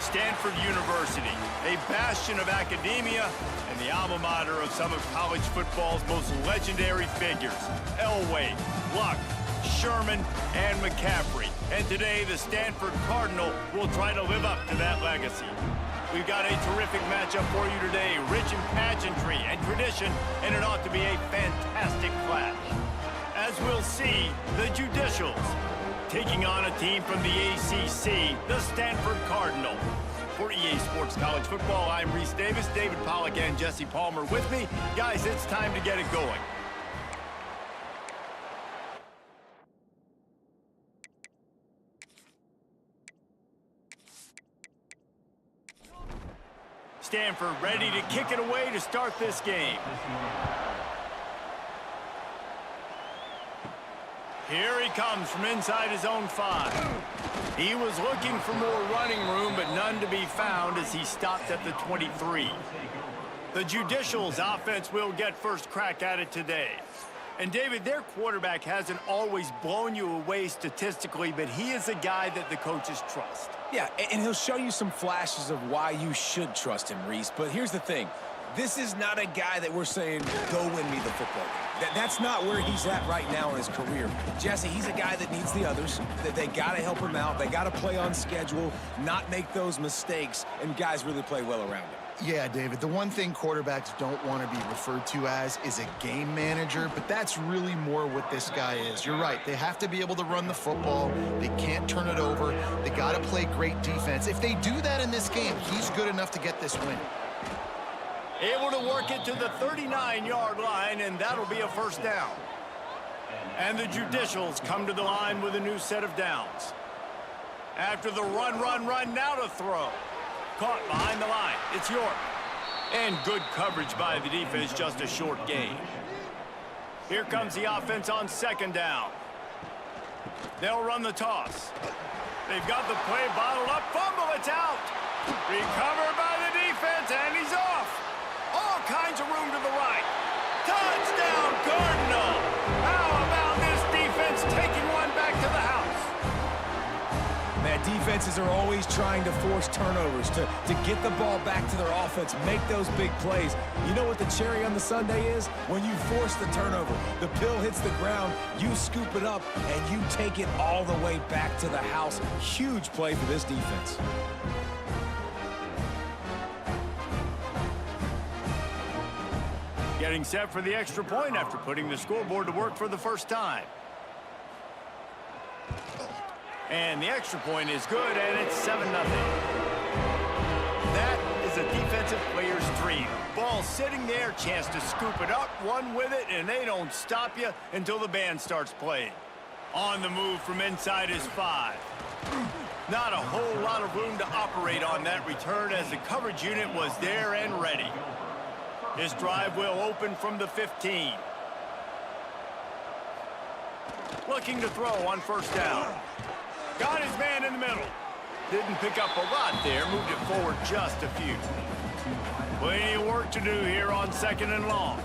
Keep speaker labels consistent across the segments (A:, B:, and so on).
A: Stanford University, a bastion of academia and the alma mater of some of college football's most legendary figures, Elway, Luck, Sherman, and McCaffrey. And today, the Stanford Cardinal will try to live up to that legacy. We've got a terrific matchup for you today, rich in pageantry and tradition, and it ought to be a fantastic clash. As we'll see, the Judicials taking on a team from the ACC, the Stanford Cardinal. For EA Sports College Football, I'm Reese Davis, David Pollack, and Jesse Palmer with me. Guys, it's time to get it going. Stanford ready to kick it away to start this game. Here he comes from inside his own 5. He was looking for more running room, but none to be found as he stopped at the 23. The Judicials offense will get first crack at it today. And David, their quarterback hasn't always blown you away statistically, but he is a guy that the coaches trust.
B: Yeah, and he'll show you some flashes of why you should trust him, Reese. But here's the thing. This is not a guy that we're saying, go win me the football game. That's not where he's at right now in his career. Jesse, he's a guy that needs the others, that they got to help him out. They got to play on schedule, not make those mistakes, and guys really play well around him.
C: Yeah, David, the one thing quarterbacks don't want to be referred to as is a game manager, but that's really more what this guy is. You're right. They have to be able to run the football. They can't turn it over. They got to play great defense. If they do that in this game, he's good enough to get this win.
A: Able to work it to the 39-yard line, and that'll be a first down. And the Judicials come to the line with a new set of downs. After the run, now to throw. Caught behind the line. It's York. And good coverage by the defense, just a short gain. Here comes the offense on second down. They'll run the toss. They've got the play bottled up. Fumble, it's out. Recovered by the defense, and he's off. All kinds of room to the right. Touchdown, Cardinal. How about this defense taking one back to the house?
B: Man, defenses are always trying to force turnovers, to get the ball back to their offense, make those big plays. You know what the cherry on the sundae is? When you force the turnover, the pill hits the ground, you scoop it up, and you take it all the way back to the house. Huge play for this defense.
A: Getting set for the extra point after putting the scoreboard to work for the first time. And the extra point is good, and it's 7-0. That is a defensive player's dream. Ball sitting there, chance to scoop it up, run with it, and they don't stop you until the band starts playing. On the move from inside his 5. Not a whole lot of room to operate on that return as the coverage unit was there and ready. His drive will open from the 15. Looking to throw on first down. Got his man in the middle. Didn't pick up a lot there. Moved it forward just a few. Plenty of work to do here on second and long.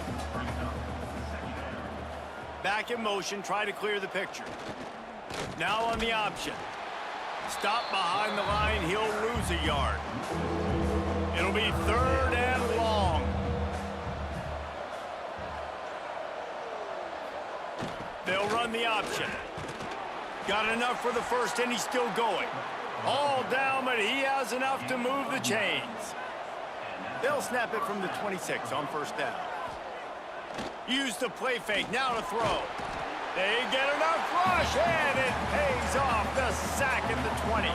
A: Back in motion. Try to clear the picture. Now on the option. Stop behind the line. He'll lose a yard. It'll be third and long. They'll run the option. Got enough for the first, and he's still going. All down, but he has enough to move the chains. They'll snap it from the 26 on first down. Use the play fake, now to throw. They get enough rush, and it pays off. The sack at the 20.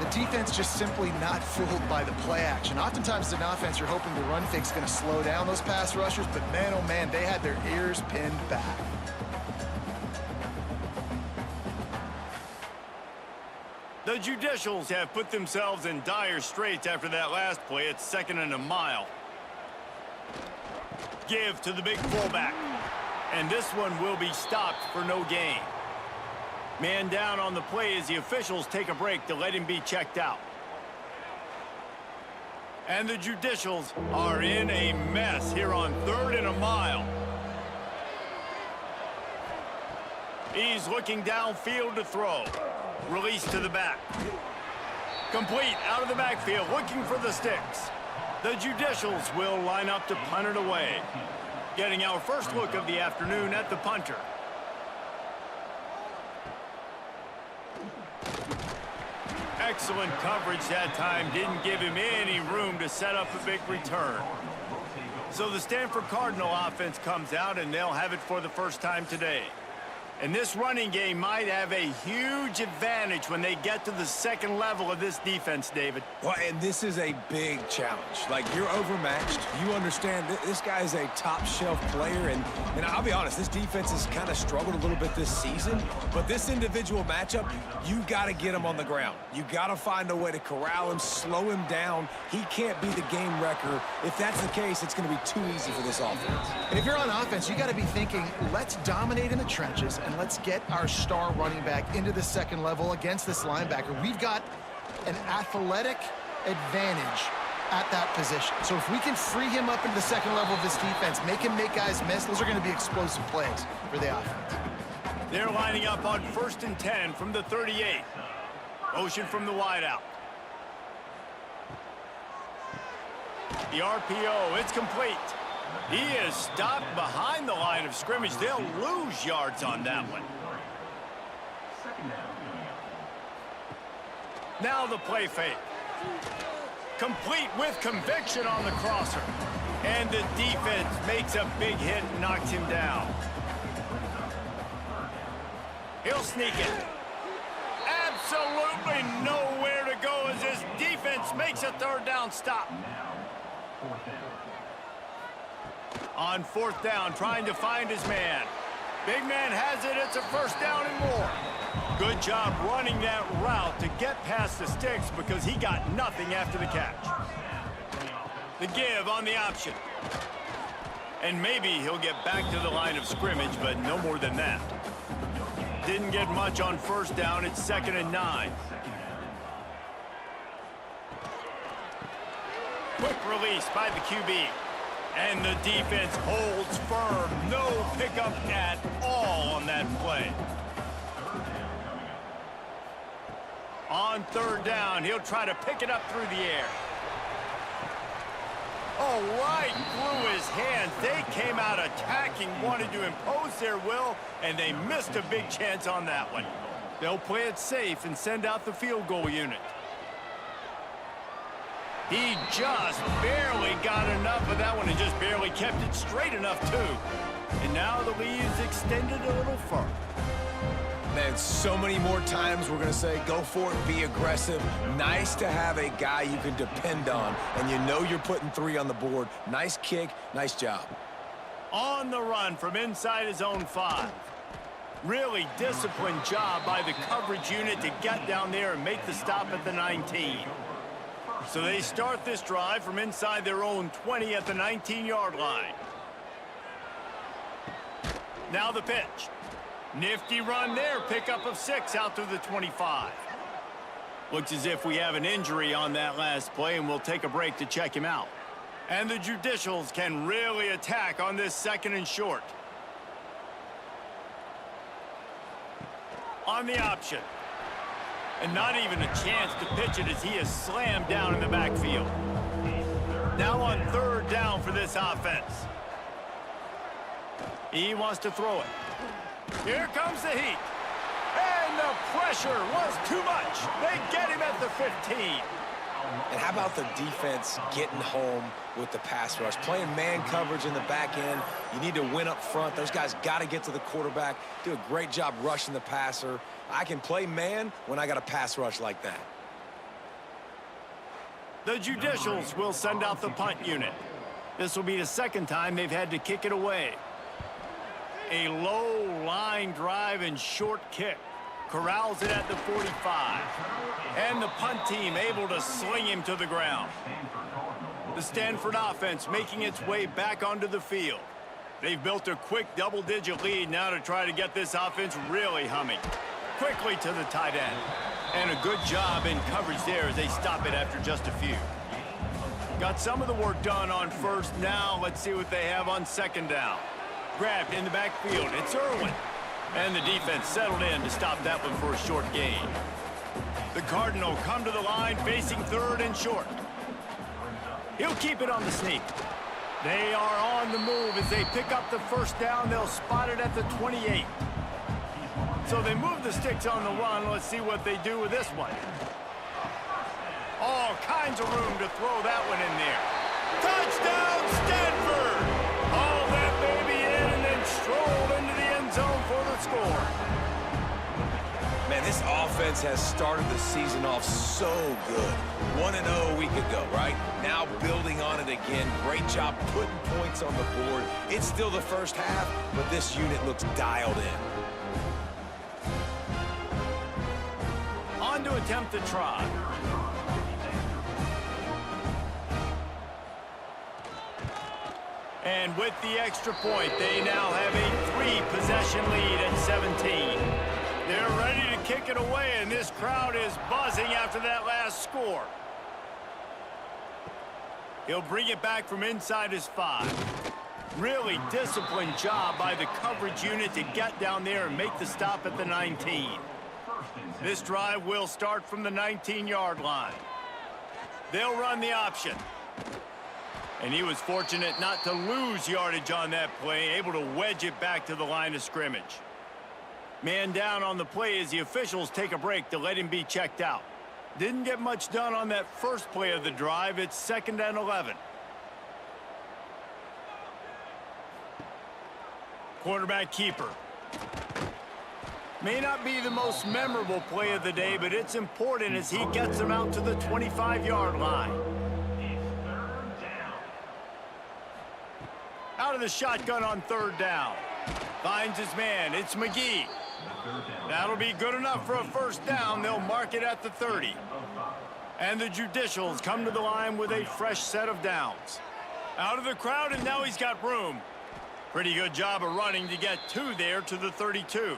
C: The defense just simply not fooled by the play action. Oftentimes, as an offense, you're hoping the run fake's going to slow down those pass rushers, but man, oh man, they had their ears pinned back.
A: The Judicials have put themselves in dire straits after that last play. It's second and a mile. Give to the big fullback. And this one will be stopped for no gain. Man down on the play as the officials take a break to let him be checked out. And the Judicials are in a mess here on third and a mile. He's looking downfield to throw. Release to the back. Complete out of the backfield, looking for the sticks. The Judicials will line up to punt it away. Getting our first look of the afternoon at the punter. Excellent coverage that time. Didn't give him any room to set up a big return. So the Stanford Cardinal offense comes out, and they'll have it for the first time today. And this running game might have a huge advantage when they get to the second level of this defense, David.
B: Well, and this is a big challenge. Like, you're overmatched. You understand this guy is a top-shelf player. And I'll be honest, this defense has kind of struggled a little bit this season. But this individual matchup, you got to get him on the ground. You got to find a way to corral him, slow him down. He can't be the game wrecker. If that's the case, it's going to be too easy for this offense.
C: And if you're on offense, you got to be thinking, let's dominate in the trenches and let's get our star running back into the second level against this linebacker. We've got an athletic advantage at that position. So if we can free him up into the second level of this defense, make him make guys miss, those are going to be explosive plays for the offense.
A: They're lining up on 1st and 10 from the 38. Motion from the wideout. The RPO, it's complete. He is stopped behind the line of scrimmage. They'll lose yards on that one. Now the play fake. Complete with conviction on the crosser. And the defense makes a big hit and knocks him down. He'll sneak it. Absolutely nowhere to go as this defense makes a third down stop. On 4th down, trying to find his man. Big man has it. It's a first down and more. Good job running that route to get past the sticks because he got nothing after the catch. The give on the option. And maybe he'll get back to the line of scrimmage, but no more than that. Didn't get much on 1st down. It's 2nd and 9. Quick release by the QB. And the defense holds firm. No pickup at all on that play. On 3rd down, he'll try to pick it up through the air. Oh, right through his hands. They came out attacking, wanted to impose their will, and they missed a big chance on that one. They'll play it safe and send out the field goal unit. He just barely got enough of that one and just barely kept it straight enough, too. And now the lead is extended a little further.
B: Man, so many more times we're going to say, go for it, be aggressive. Nice to have a guy you can depend on, and you know you're putting 3 on the board. Nice kick, nice job.
A: On the run from inside his own 5. Really disciplined job by the coverage unit to get down there and make the stop at the 19. So they start this drive from inside their own 20 at the 19-yard line. Now the pitch. Nifty run there, pickup of 6 out to the 25. Looks as if we have an injury on that last play, and we'll take a break to check him out. And the Judicials can really attack on this 2nd and short. On the option. And not even a chance to pitch it as he is slammed down in the backfield. Now on 3rd down for this offense. He wants to throw it. Here comes the heat. And the pressure was too much. They get him at the 15.
B: And how about the defense getting home with the pass rush? Playing man coverage in the back end. You need to win up front. Those guys got to get to the quarterback. Do a great job rushing the passer. I can play man when I got a pass rush like that.
A: The Judicials will send out the punt unit. This will be the 2nd time they've had to kick it away. A low line drive and short kick. Corrals it at the 45. And the punt team able to sling him to the ground. The Stanford offense making its way back onto the field. They've built a quick double-digit lead now to try to get this offense really humming. Quickly to the tight end. And a good job in coverage there as they stop it after just a few. Got some of the work done on 1st. Now let's see what they have on 2nd down. Grabbed in the backfield. It's Irwin. And the defense settled in to stop that one for a short gain. The Cardinal come to the line facing third and short. He'll keep it on the sneak. They are on the move as they pick up the first down. They'll spot it at the 28. So they move the sticks on the run. Let's see what they do with this one. All kinds of room to throw that one in there. Touchdown, Stanford! Haul that baby in and then stroll into the end zone for the score.
B: Man, this offense has started the season off so good. 1-0 a week ago, right? Now building on it again. Great job putting points on the board. It's still the first half, but this unit looks dialed in.
A: On to attempt the try. And with the extra point, they now have a 3-possession lead at 17. They're ready to kick it away, and this crowd is buzzing after that last score. He'll bring it back from inside his 5. Really disciplined job by the coverage unit to get down there and make the stop at the 19. This drive will start from the 19-yard line. They'll run the option. And he was fortunate not to lose yardage on that play, able to wedge it back to the line of scrimmage. Man down on the play as the officials take a break to let him be checked out. Didn't get much done on that first play of the drive. It's 2nd and 11. Quarterback keeper. May not be the most memorable play of the day, but it's important as he gets them out to the 25-yard line. Out of the shotgun on 3rd down. Finds his man. It's McGee. That'll be good enough for a first down. They'll mark it at the 30. And the Judicials come to the line with a fresh set of downs. Out of the crowd, and now he's got room. Pretty good job of running to get 2 there to the 32.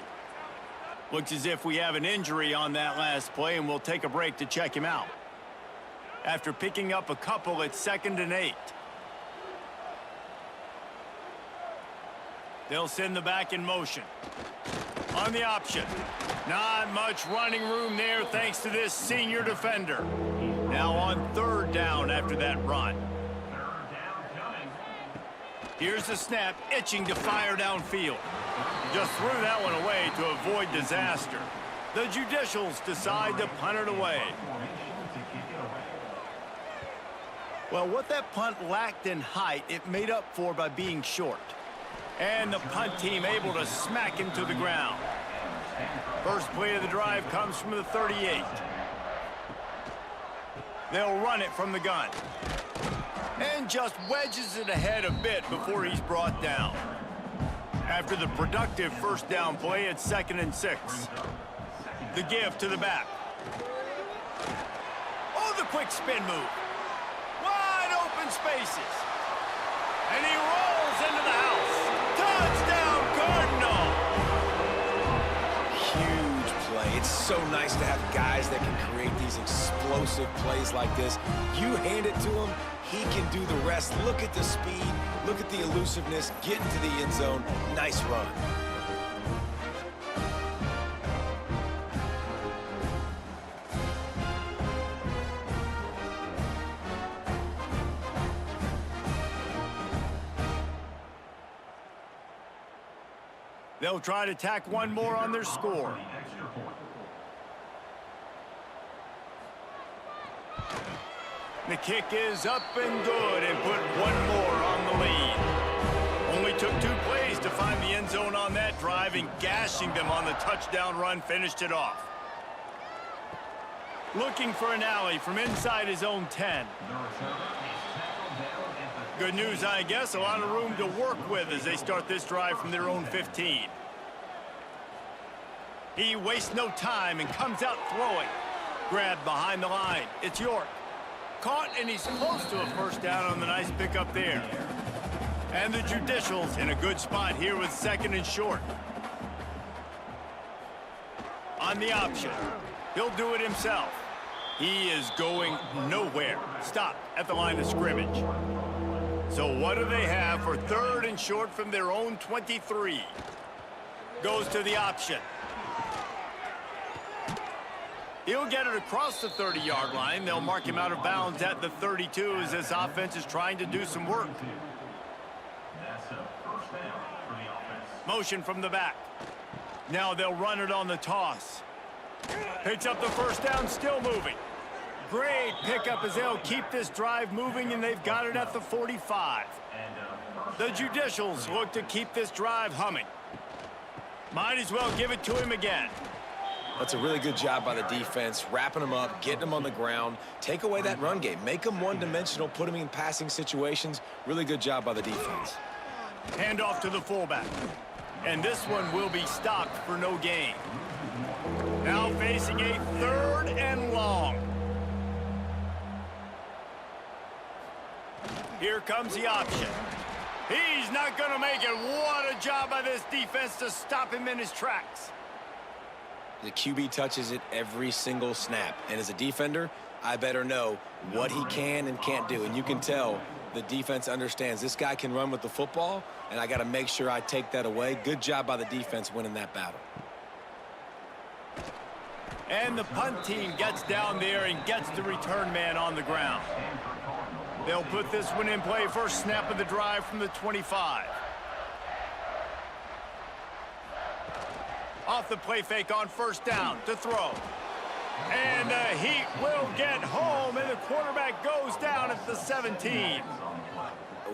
A: Looks as if we have an injury on that last play, and we'll take a break to check him out. After picking up a couple, it's 2nd and 8. They'll send the back in motion. On the option. Not much running room there thanks to this senior defender. Now on 3rd down after that run. Here's the snap, itching to fire downfield. Just threw that one away to avoid disaster. The Judicials decide to punt it away. Well, what that punt lacked in height, it made up for by being short. And the punt team able to smack him to the ground. First play of the drive comes from the 38. They'll run it from the gun. And just wedges it ahead a bit before he's brought down. After the productive first down play, it's 2nd and 6. The give to the back. Oh, the quick spin move. Wide open spaces. And he rolls into the house. Touchdown, Cardinal!
B: Huge play. It's so nice to have guys that can create these explosive plays like this. You hand it to him, he can do the rest. Look at the speed. Look at the elusiveness. Get into the end zone. Nice run.
A: They'll try to tack one more on their score. The kick is up and good and put one more on the lead. Only took 2 plays to find the end zone on that drive, and gashing them on the touchdown run finished it off. Looking for an alley from inside his own 10. Good news, I guess. A lot of room to work with as they start this drive from their own 15. He wastes no time and comes out throwing. Grabbed behind the line. It's York. Caught, and he's close to a first down on the nice pickup there. And the Judicials in a good spot here with 2nd and short. On the option. He'll do it himself. He is going nowhere. Stop at the line of scrimmage. So what do they have for 3rd and short from their own 23? Goes to the option. He'll get it across the 30-yard line. They'll mark him out of bounds at the 32 as this offense is trying to do some work.
D: That's a first down for the offense.
A: Motion from the back. Now they'll run it on the toss. Picks up the first down, still moving. Great pickup as they'll keep this drive moving, and they've got it at the 45. The Judicials look to keep this drive humming. Might as well give it to him again.
B: That's a really good job by the defense, wrapping them up, getting them on the ground, take away that run game, make them one-dimensional, put them in passing situations. Really good job by the defense.
A: Hand off to the fullback. And this one will be stopped for no gain. Now facing a 3rd and long. Here comes the option. He's not going to make it. What a job by this defense to stop him in his tracks.
B: The QB touches it every single snap. And as a defender, I better know what he can and can't do. And you can tell the defense understands this guy can run with the football, and I got to make sure I take that away. Good job by the defense winning that battle.
A: And the punt team gets down there and gets the return man on the ground. They'll put this one in play. First snap of the drive from the 25. Off the play fake on first down to throw. And the Heat will get home, and the quarterback goes down at the 17.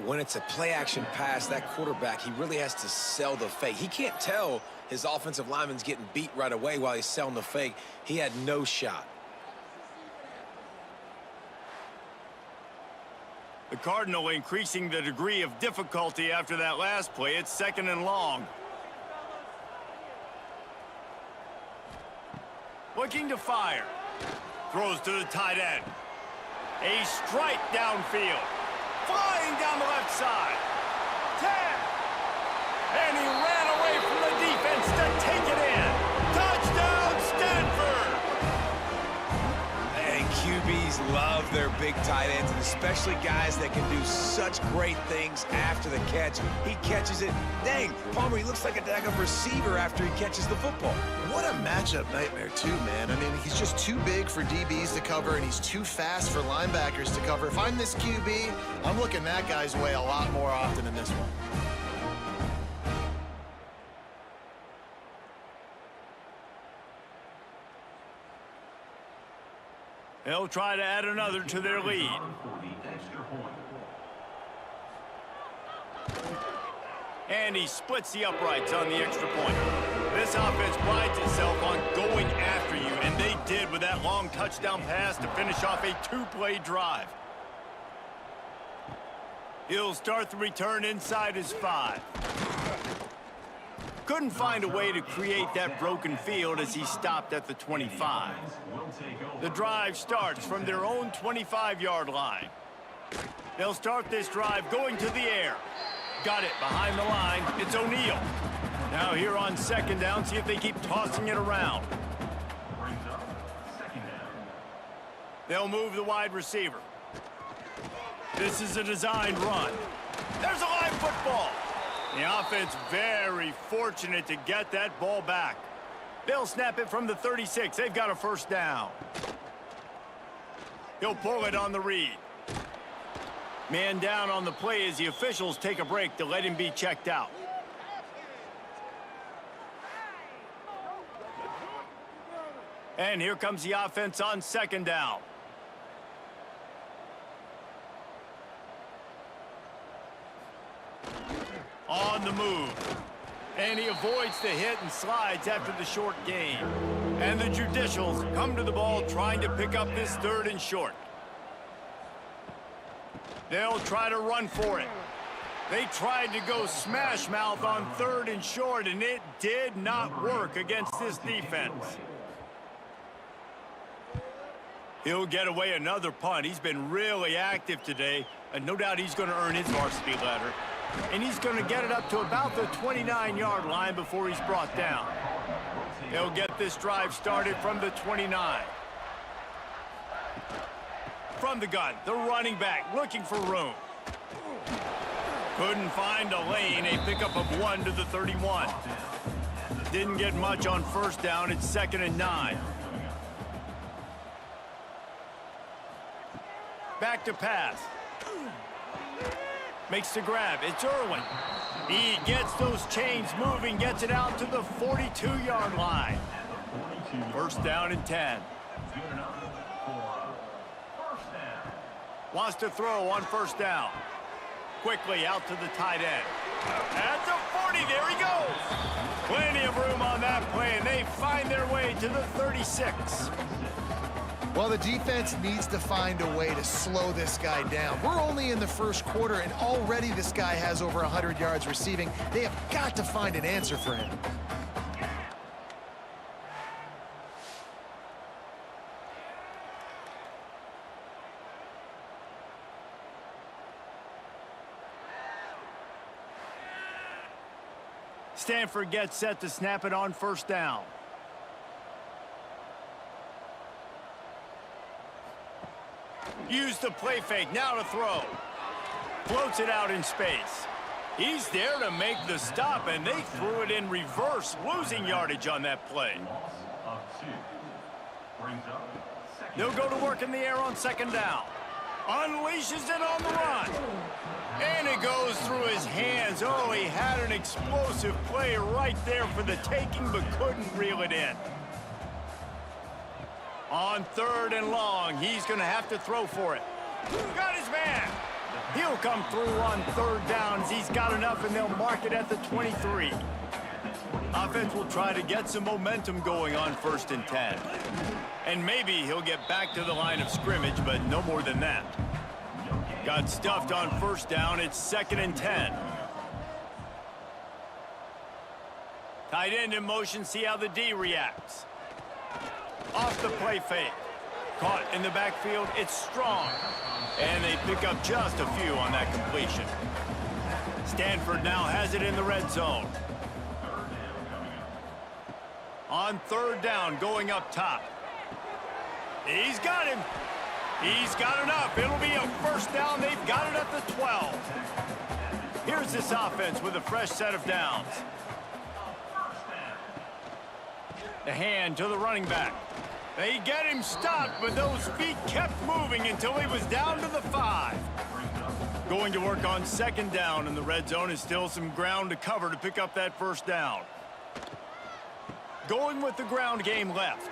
B: When it's a play-action pass, that quarterback, he really has to sell the fake. He can't tell his offensive lineman's getting beat right away while he's selling the fake. He had no shot.
A: The Cardinal increasing the degree of difficulty after that last play. It's 2nd and long. Looking to fire. Throws to the tight end. A strike downfield. Flying down the left side. 10. And he ran away from the defense to take it in. Touchdown, Stanford!
B: And QBs love their big tight ends, and especially guys that can do such great things after the catch. He catches it. Dang, Palmer, he looks like a daggone receiver after he catches the football.
C: What a matchup nightmare, too, man. I mean, he's just too big for DBs to cover, and he's too fast for linebackers to cover. If I'm this QB, I'm looking that guy's way a lot more often than this one.
A: They'll try to add another to their lead. And he splits the uprights on the extra point. This offense prides itself on going after you, and they did with that long touchdown pass to finish off a 2-play drive. He'll start the return inside his 5. Couldn't find a way to create that broken field as he stopped at the 25. The drive starts from their own 25-yard line. They'll start this drive going to the air. Got it behind the line. It's O'Neal. Now here on 2nd down, see if they keep tossing it around. They'll move the wide receiver. This is a designed run. There's a live football. The offense very fortunate to get that ball back. They'll snap it from the 36. They've got a first down. He'll pull it on the read. Man down on the play as the officials take a break to let him be checked out. And here comes the offense on 2nd down. On the move. And he avoids the hit and slides after the short gain. And the Judicials come to the ball trying to pick up this 3rd and short. They'll try to run for it. They tried to go smash mouth on 3rd and short, and it did not work against this defense. He'll get away another punt. He's been really active today, and no doubt he's going to earn his varsity letter. And he's going to get it up to about the 29-yard line before he's brought down. They'll get this drive started from the 29. From the gun, the running back looking for room. Couldn't find a lane, a pickup of 1 to the 31. Didn't get much on first down, it's 2nd and 9. Back to pass. Makes the grab. It's Irwin. He gets those chains moving, gets it out to the 42-yard line. First down and 10. Wants to throw on first down. Quickly out to the tight end. At the 40, there he goes. Plenty of room on that play, and they find their way to the 36.
C: Well, the defense needs to find a way to slow this guy down. We're only in the first quarter, and already this guy has over 100 yards receiving. They have got to find an answer for him.
A: Stanford gets set to snap it on first down. Use the play fake, now to throw. Floats it out in space. He's there to make the stop, and they threw it in reverse, losing yardage on that play. They'll go to work in the air on second down. Unleashes it on the run. And it goes through his hands. Oh, he had an explosive play right there for the taking, but couldn't reel it in. On third and long, he's going to have to throw for it. Got his man. He'll come through on third downs. He's got enough, and they'll mark it at the 23. Offense will try to get some momentum going on first and 10. And maybe he'll get back to the line of scrimmage, but no more than that. Got stuffed on first down. It's second and 10. Tight end in motion. See how the D reacts. Off the play fake. Caught in the backfield. It's Strong. And they pick up just a few on that completion. Stanford now has it in the red zone. On third down, going up top. He's got him. He's got enough. It'll be a first down. They've got it at the 12. Here's this offense with a fresh set of downs. The hand to the running back. They get him stopped, but those feet kept moving until he was down to the 5. Going to work on second down, and the red zone is still some ground to cover to pick up that first down. Going with the ground game left.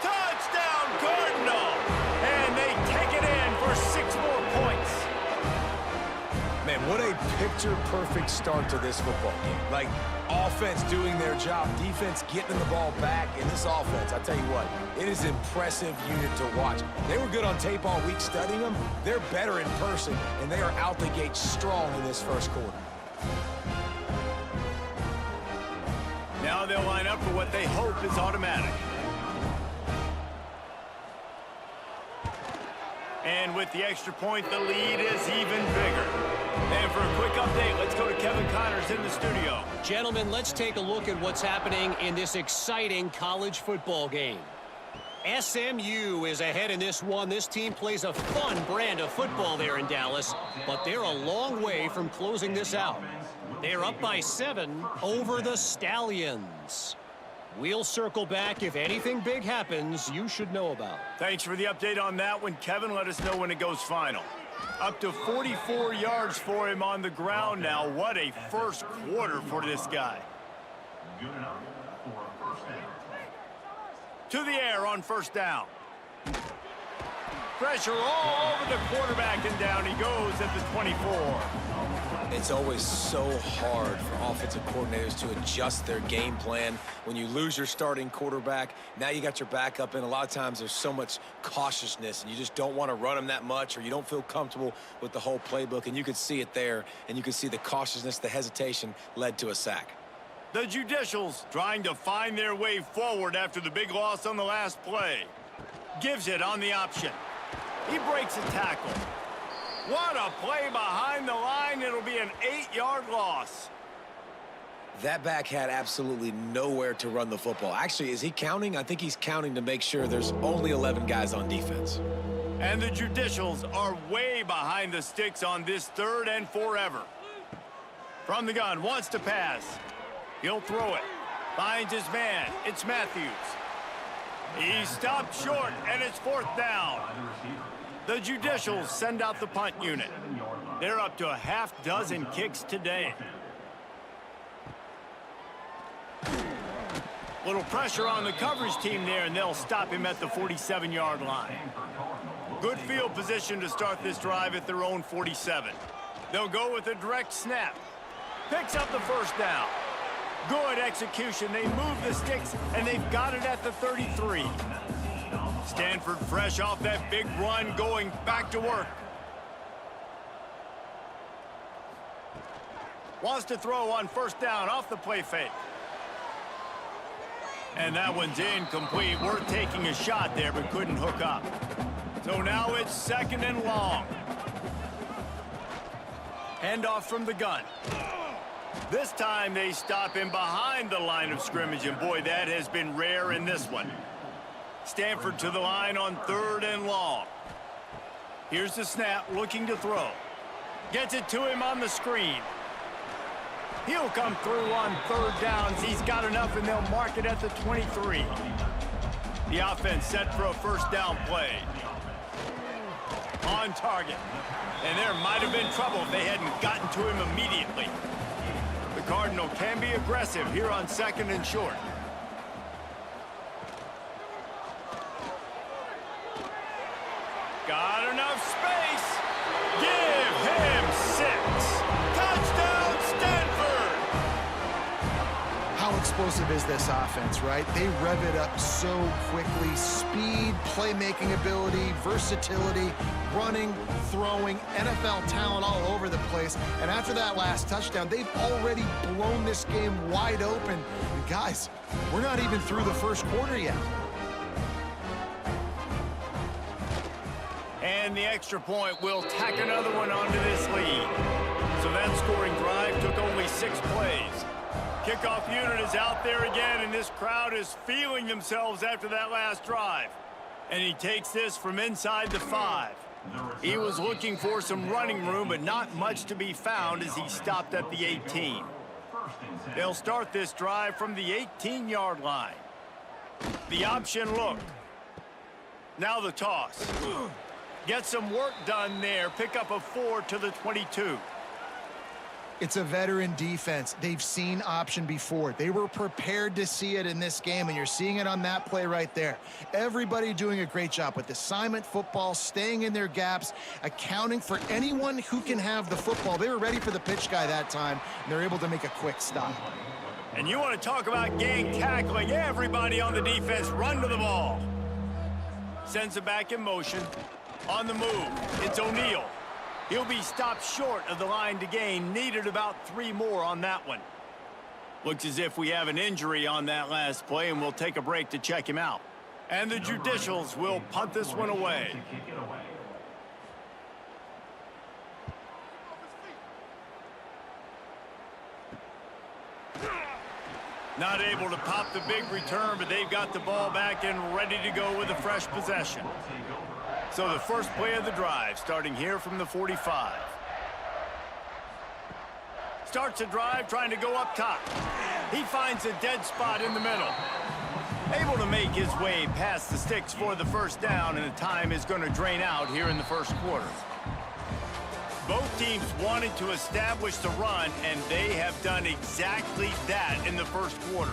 A: Touchdown, Cardinal! And they take it in for 6 more points.
B: Man, what a picture-perfect start to this football game. Like, offense doing their job, defense getting the ball back. In this offense, I tell you what, it is an impressive unit to watch. They were good on tape all week studying them. They're better in person, and they are out the gate strong in this first quarter.
A: Now they'll line up for what they hope is automatic. And with the extra point, the lead is even bigger. And for a quick update, let's go to Kevin Connors in the studio.
E: Gentlemen, let's take a look at what's happening in this exciting college football game. SMU is ahead in this one. This team plays a fun brand of football there in Dallas, but they're a long way from closing this out. They're up by 7 over the Stallions. We'll circle back. If anything big happens, you should know about.
A: Thanks for the update on that one, Kevin. Let us know when it goes final. Up to 44 yards for him on the ground now. What a first quarter for this guy.
D: Good enough for a first down.
A: To the air on first down. Pressure all over the quarterback, and down he goes at the 24.
B: It's always so hard for offensive coordinators to adjust their game plan. When you lose your starting quarterback, now you got your backup, and a lot of times there's so much cautiousness, and you just don't want to run them that much, or you don't feel comfortable with the whole playbook, and you could see it there, and you could see the cautiousness, the hesitation led to a sack.
A: The Judicials trying to find their way forward after the big loss on the last play. Gives it on the option. He breaks a tackle. What a play behind the line. It'll be an 8-yard loss.
B: That back had absolutely nowhere to run the football. Actually, is he counting? I think he's counting to make sure there's only 11 guys on defense.
A: And the Judicials are way behind the sticks on this 3rd and forever. From the gun, wants to pass. He'll throw it. Finds his man. It's Matthews. He stopped short, and it's 4th down. The Judicials send out the punt unit. They're up to a half dozen kicks today. Little pressure on the coverage team there, and they'll stop him at the 47-yard line. Good field position to start this drive at their own 47. They'll go with a direct snap. Picks up the first down. Good execution. They move the sticks, and they've got it at the 33. Stanford fresh off that big run, going back to work. Wants to throw on first down off the play fake. And that one's incomplete. We're taking a shot there, but couldn't hook up. So now it's 2nd and long. Handoff from the gun. This time they stop him behind the line of scrimmage, and boy, that has been rare in this one. Stanford to the line on 3rd and long. Here's the snap, looking to throw. Gets it to him on the screen. He'll come through on 3rd downs. He's got enough, and they'll mark it at the 23. The offense set for a first down play. On target. And there might have been trouble if they hadn't gotten to him immediately. The Cardinal can be aggressive here on 2nd and short. Got enough space. Give him 6. Touchdown, Stanford!
C: How explosive is this offense, right? They rev it up so quickly. Speed, playmaking ability, versatility, running, throwing, NFL talent all over the place. And after that last touchdown, they've already blown this game wide open. And guys, we're not even through the first quarter yet.
A: And the extra point will tack another one onto this lead. So that scoring drive took only 6 plays. Kickoff unit is out there again, and this crowd is feeling themselves after that last drive. And he takes this from inside the 5. He was looking for some running room, but not much to be found as he stopped at the 18. They'll start this drive from the 18-yard line. The option look. Now the toss. Get some work done there. Pick up a 4 to the 22.
C: It's a veteran defense. They've seen option before. They were prepared to see it in this game, and you're seeing it on that play right there. Everybody doing a great job with assignment football, staying in their gaps, accounting for anyone who can have the football. They were ready for the pitch guy that time, and they're able to make a quick stop.
A: And you want to talk about gang tackling. Everybody on the defense run to the ball. Sends it back in motion. On the move, it's O'Neal. He'll be stopped short of the line to gain. Needed about 3 more on that one. Looks as if we have an injury on that last play, and we'll take a break to check him out. And the Judicials will punt this one away. Not able to pop the big return, but they've got the ball back and ready to go with a fresh possession. So the first play of the drive, starting here from the 45. Starts a drive, trying to go up top. He finds a dead spot in the middle. Able to make his way past the sticks for the first down, and the time is going to drain out here in the first quarter. Both teams wanted to establish the run, and they have done exactly that in the first quarter.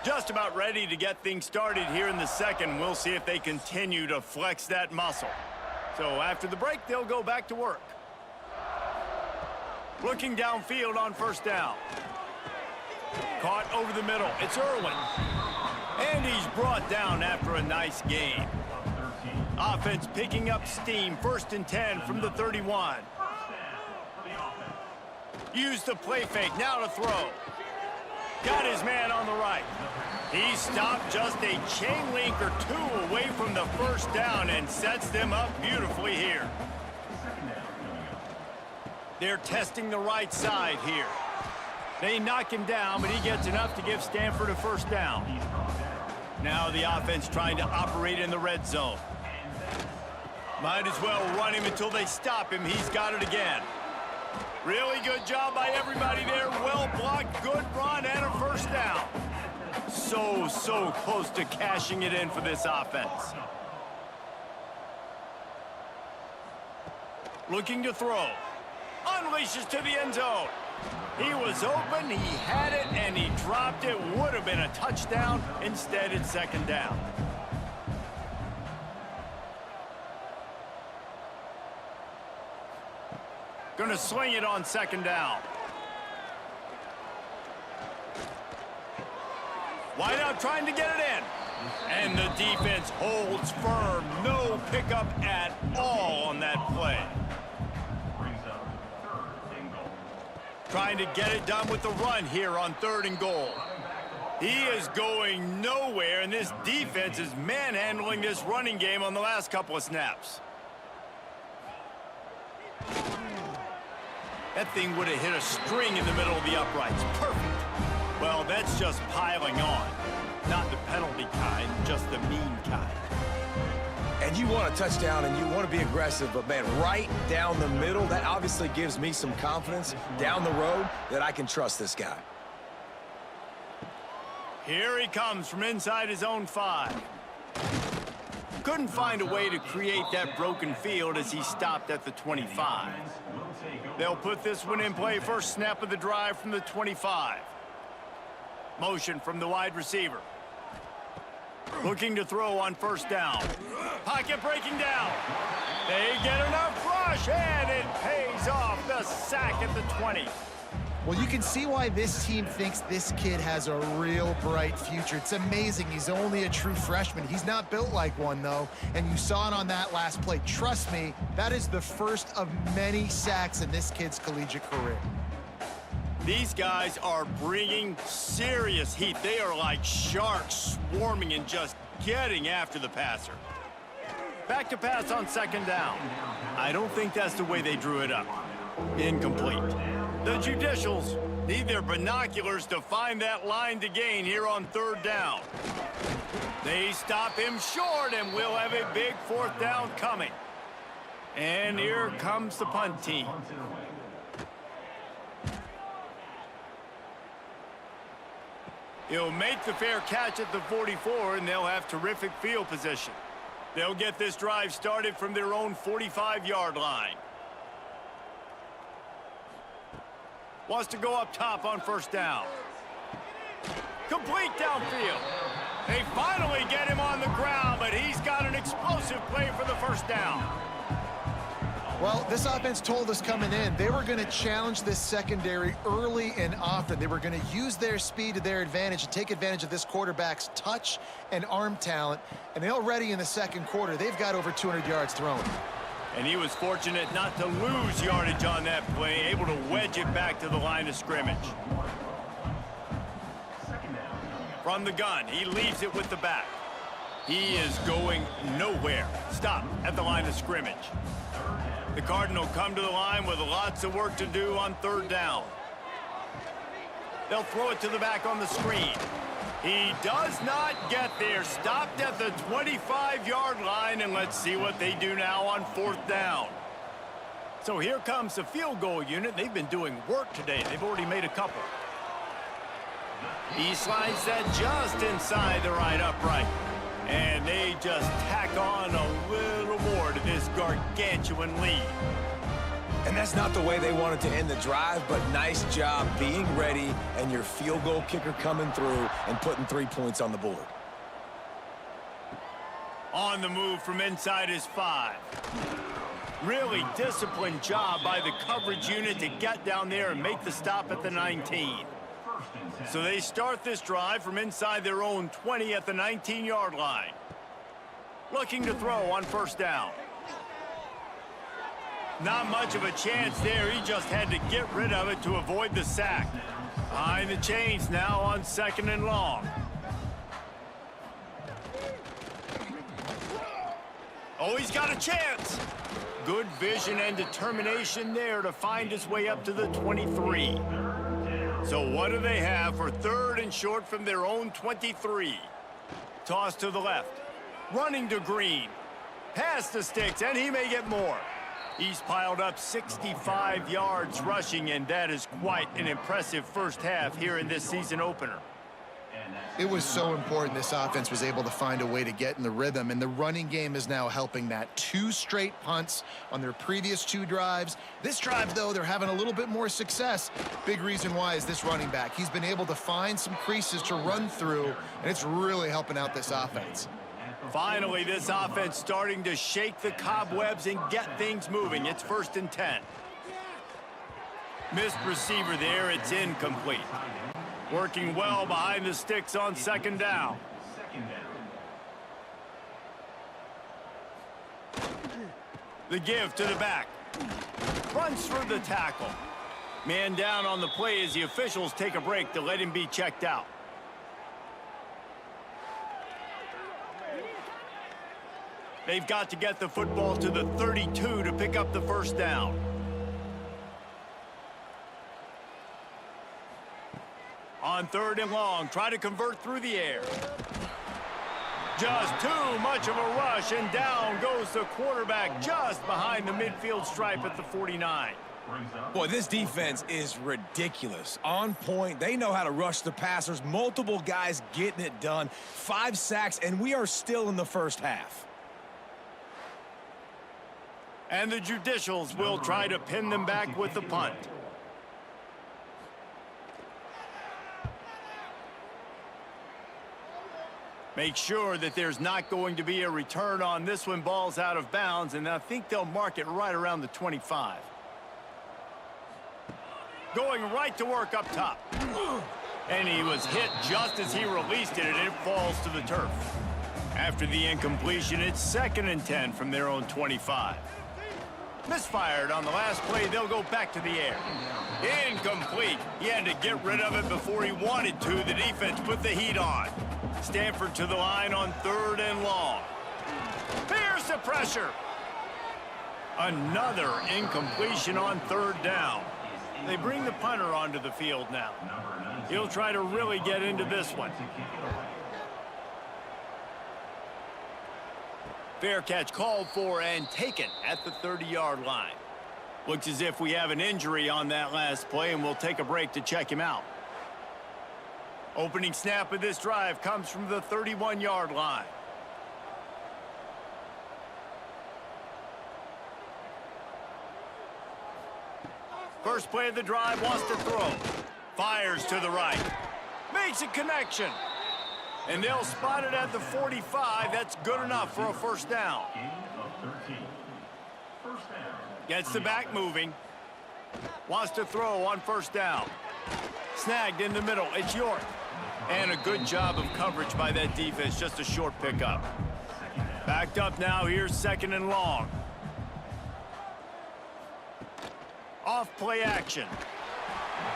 A: Just about ready to get things started here in the second. We'll see if they continue to flex that muscle. So after the break, they'll go back to work. Looking downfield on first down. Caught over the middle. It's Irwin. And he's brought down after a nice gain. Offense picking up steam. 1st and 10 from the 31. Use the play fake. Now to throw. Got his man on the right. He stopped just a chain link or 2 away from the first down and sets them up beautifully here. They're testing the right side here. They knock him down, but he gets enough to give Stanford a first down. Now the offense trying to operate in the red zone. Might as well run him until they stop him. He's got it again. Really good job by everybody there. Well blocked, good run, and a first down. So close to cashing it in for this offense. Looking to throw. Unleashes to the end zone. He was open, he had it, and he dropped it. Would have been a touchdown. Instead, it's second down. Gonna swing it on second down. Wide out trying to get it in. And the defense holds firm. No pickup at all on that play. Trying to get it done with the run here on 3rd and goal. He is going nowhere, and this defense is manhandling this running game on the last couple of snaps. That thing would have hit a string in the middle of the uprights. Perfect. Well, that's just piling on. Not the penalty kind, just the mean kind.
B: And you want a touchdown and you want to be aggressive, but man, right down the middle, that obviously gives me some confidence down the road that I can trust this guy.
A: Here he comes from inside his own 5. Couldn't find a way to create that broken field as he stopped at the 25. They'll put this one in play. First snap of the drive from the 25. Motion from the wide receiver. Looking to throw on first down. Pocket breaking down. They get enough rush, and it pays off. The sack at the 20.
C: Well, you can see why this team thinks this kid has a real bright future. It's amazing. He's only a true freshman. He's not built like one, though, and you saw it on that last play. Trust me, that is the first of many sacks in this kid's collegiate career.
A: These guys are bringing serious heat. They are like sharks swarming and just getting after the passer. Back to pass on second down. I don't think that's the way they drew it up. Incomplete. The Judicials need their binoculars to find that line to gain here on 3rd down. They stop him short, and we'll have a big 4th down coming. And here comes the punt team. He'll make the fair catch at the 44, and they'll have terrific field position. They'll get this drive started from their own 45-yard line. Wants to go up top on first down. Complete downfield. They finally get him on the ground, but he's got an explosive play for the first down.
C: Well, this offense told us coming in they were going to challenge this secondary early and often. They were going to use their speed to their advantage and take advantage of this quarterback's touch and arm talent. And already in the second quarter, they've got over 200 yards thrown.
A: And he was fortunate not to lose yardage on that play, able to wedge it back to the line of scrimmage. From the gun, he leaves it with the back. He is going nowhere. Stop at the line of scrimmage. The Cardinal come to the line with lots of work to do on 3rd down. They'll throw it to the back on the screen. He does not get there. Stopped at the 25-yard line, and let's see what they do now on 4th down. So here comes the field goal unit. They've been doing work today. They've already made a couple. He slides that just inside the right upright. And they just tack on a little more to this gargantuan lead.
B: And that's not the way they wanted to end the drive, but nice job being ready and your field goal kicker coming through and putting 3 points on the board.
A: On the move from inside his 5. Really disciplined job by the coverage unit to get down there and make the stop at the 19. So they start this drive from inside their own 20 at the 19-yard line. Looking to throw on first down. Not much of a chance there. He just had to get rid of it to avoid the sack. Behind the chains now on 2nd and long. Oh, he's got a chance. Good vision and determination there to find his way up to the 23. So what do they have for 3rd and short from their own 23? Toss to the left. Running to Green. Pass the sticks, and he may get more. He's piled up 65 yards rushing, and that is quite an impressive first half here in this season opener.
C: It was so important this offense was able to find a way to get in the rhythm, and the running game is now helping that. 2 straight punts on their previous 2 drives. This drive, though, they're having a little bit more success. Big reason why is this running back. He's been able to find some creases to run through, and it's really helping out this offense.
A: Finally, this offense starting to shake the cobwebs and get things moving. It's 1st and 10. Missed receiver there. It's incomplete. Working well behind the sticks on 2nd down. The give to the back. Runs through the tackle. Man down on the play as the officials take a break to let him be checked out. They've got to get the football to the 32 to pick up the 1st down. On 3rd and long, try to convert through the air. Just too much of a rush, and down goes the quarterback just behind the midfield stripe at the 49.
B: Boy, this defense is ridiculous. On point, they know how to rush the passers. Multiple guys getting it done. 5 sacks, and we are still in the first half.
A: And the Judicials will try to pin them back with the punt. Make sure that there's not going to be a return on this one. Ball's out of bounds, and I think they'll mark it right around the 25. Going right to work up top. And he was hit just as he released it, and it falls to the turf. After the incompletion, it's 2nd and 10 from their own 25. Misfired on the last play. They'll go back to the air. Incomplete. He had to get rid of it before he wanted to. The defense put the heat on. Stanford to the line on 3rd and long. Here's the pressure. Another incompletion on 3rd down. They bring the punter onto the field now. He'll try to really get into this one. Fair catch called for and taken at the 30-yard line. Looks as if we have an injury on that last play, and we'll take a break to check him out. Opening snap of this drive comes from the 31-yard line. First play of the drive, wants to throw. Fires to the right. Makes a connection. And they'll spot it at the 45. That's good enough for a 1st down. Gets the back moving. Wants to throw on 1st down. Snagged in the middle. It's York. And a good job of coverage by that defense. Just a short pickup. Backed up now. Here's 2nd and long. Off play action.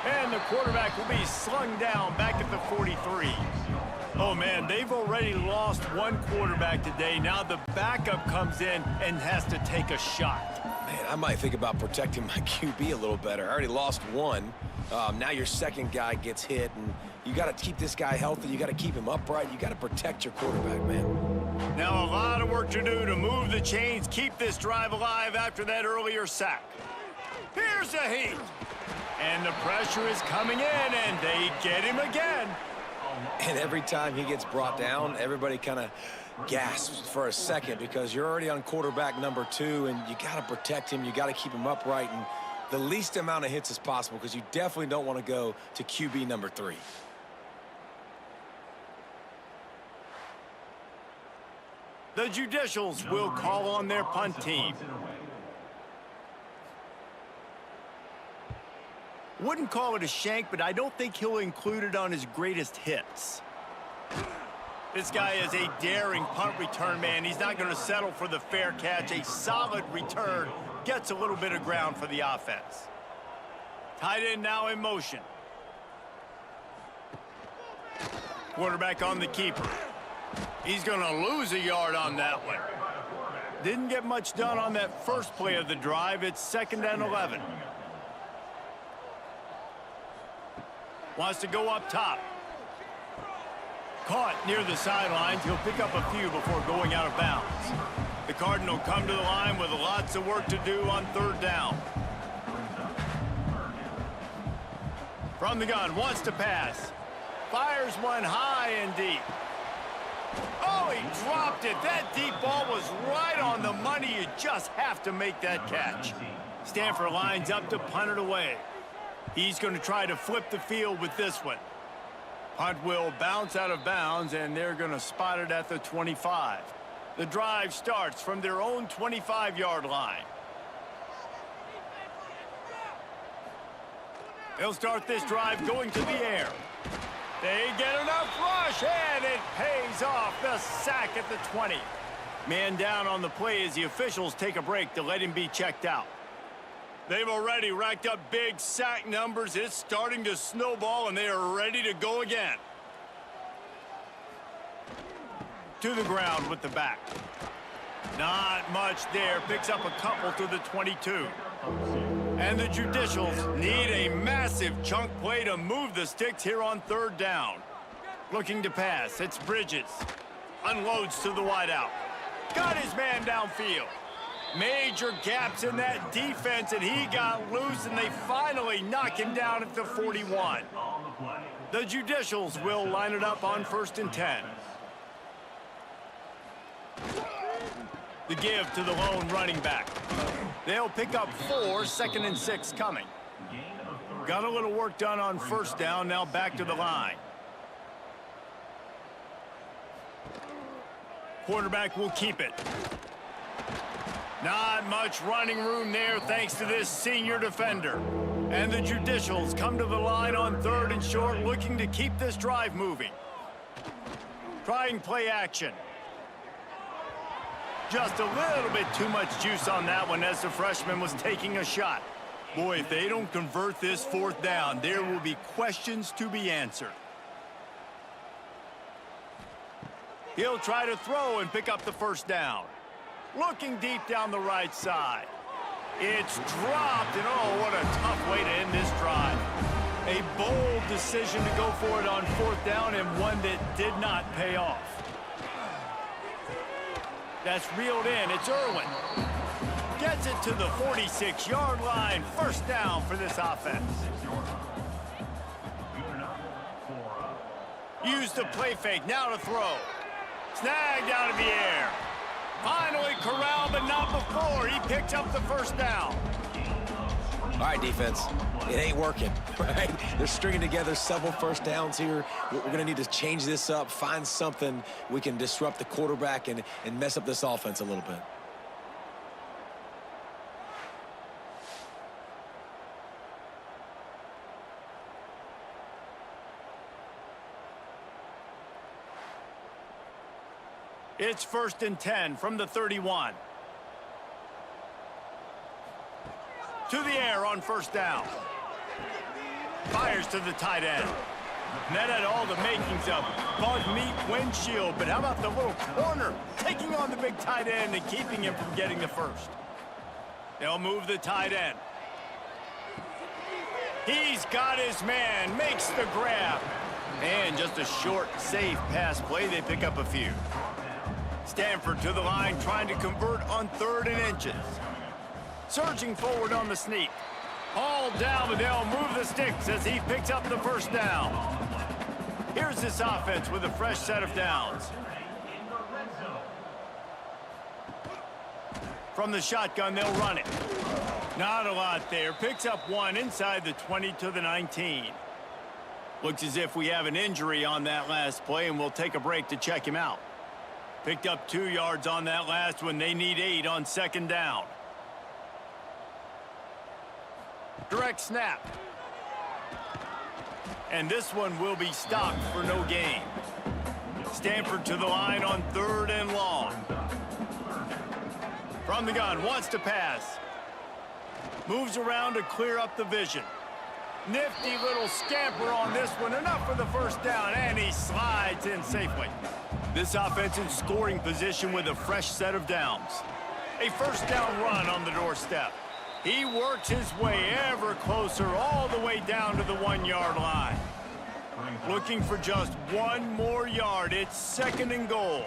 A: And the quarterback will be slung down back at the 43. Oh, man, they've already lost one quarterback today. Now the backup comes in and has to take a shot.
B: Man, I might think about protecting my QB a little better. I already lost one. Now your 2nd guy gets hit, and you got to keep this guy healthy. You got to keep him upright. You got to protect your quarterback, man.
A: Now a lot of work to do to move the chains, keep this drive alive after that earlier sack. Here's the heat. And the pressure is coming in, and they get him again.
B: And every time he gets brought down, everybody kind of gasps for a second because you're already on quarterback number 2, and you got to protect him. You got to keep him upright and the least amount of hits as possible because you definitely don't want to go to QB number 3.
A: The Judicials will call on their punt team. Wouldn't call it a shank, but I don't think he'll include it on his greatest hits. This guy is a daring punt return man. He's not going to settle for the fair catch. A solid return gets a little bit of ground for the offense. Tight end now in motion. Quarterback on the keeper. He's going to lose a yard on that one. Didn't get much done on that first play of the drive. It's 2nd and 11. Wants to go up top. Caught near the sidelines. He'll pick up a few before going out of bounds. The Cardinal come to the line with lots of work to do on third down. From the gun, wants to pass. Fires one high and deep. Oh, he dropped it. That deep ball was right on the money. You just have to make that catch. Stanford lines up to punt it away. He's going to try to flip the field with this one. Punt will bounce out of bounds, and they're going to spot it at the 25. The drive starts from their own 25-yard line. They'll start this drive going to the air. They get enough rush, and it pays off. The sack at the 20. Man down on the play as the officials take a break to let him be checked out. They've already racked up big sack numbers. It's starting to snowball, and they are ready to go again. To the ground with the back. Not much there. Picks up a couple to the 22. And the Judicials need a massive chunk play to move the sticks here on third down. Looking to pass. It's Bridges. Unloads to the wideout. Got his man downfield. Major gaps in that defense, and he got loose, and they finally knock him down at the 41. The Judicials will line it up on 1st and 10. The give to the lone running back. They'll pick up 4, 2nd and 6 coming. Got a little work done on first down, now back to the line. Quarterback will keep it. Not much running room there thanks to this senior defender. And the Judicials come to the line on 3rd and short, looking to keep this drive moving. Trying play action. Just a little bit too much juice on that one as the freshman was taking a shot. Boy, if they don't convert this 4th down, there will be questions to be answered. He'll try to throw and pick up the 1st down. Looking deep down the right side. It's dropped, and oh, what a tough way to end this drive. A bold decision to go for it on 4th down, and one that did not pay off. That's reeled in. It's Irwin. Gets it to the 46-yard line. 1st down for this offense. Use the play fake. Now to throw. Snagged out of the air. Finally corralled, but not before. He picks up the 1st down.
B: All right, defense. It ain't working, right? They're stringing together several 1st downs here. We're going to need to change this up, find something we can disrupt the quarterback and mess up this offense a little bit.
A: It's 1st and 10 from the 31. To the air on 1st down. Fires to the tight end. And that had all the makings of bug meat windshield, but how about the little corner taking on the big tight end and keeping him from getting the 1st? They'll move the tight end. He's got his man, makes the grab. And just a short, safe pass play, they pick up a few. Stanford to the line, trying to convert on 3rd and inches. Surging forward on the sneak. Hauled down, but they'll move the sticks as he picks up the 1st down. Here's this offense with a fresh set of downs. From the shotgun, they'll run it. Not a lot there. Picks up 1 inside the 20 to the 19. Looks as if we have an injury on that last play, and we'll take a break to check him out. Picked up 2 yards on that last one. They need 8 on 2nd down. Direct snap. And this one will be stopped for no gain. Stanford to the line on 3rd and long. From the gun, wants to pass. Moves around to clear up the vision. Nifty little scamper on this one. Enough for the 1st down, and he slides in safely. This offense in scoring position with a fresh set of downs. A 1st down run on the doorstep. He works his way ever closer all the way down to the 1-yard line. Looking for just 1 more yard. It's 2nd and goal.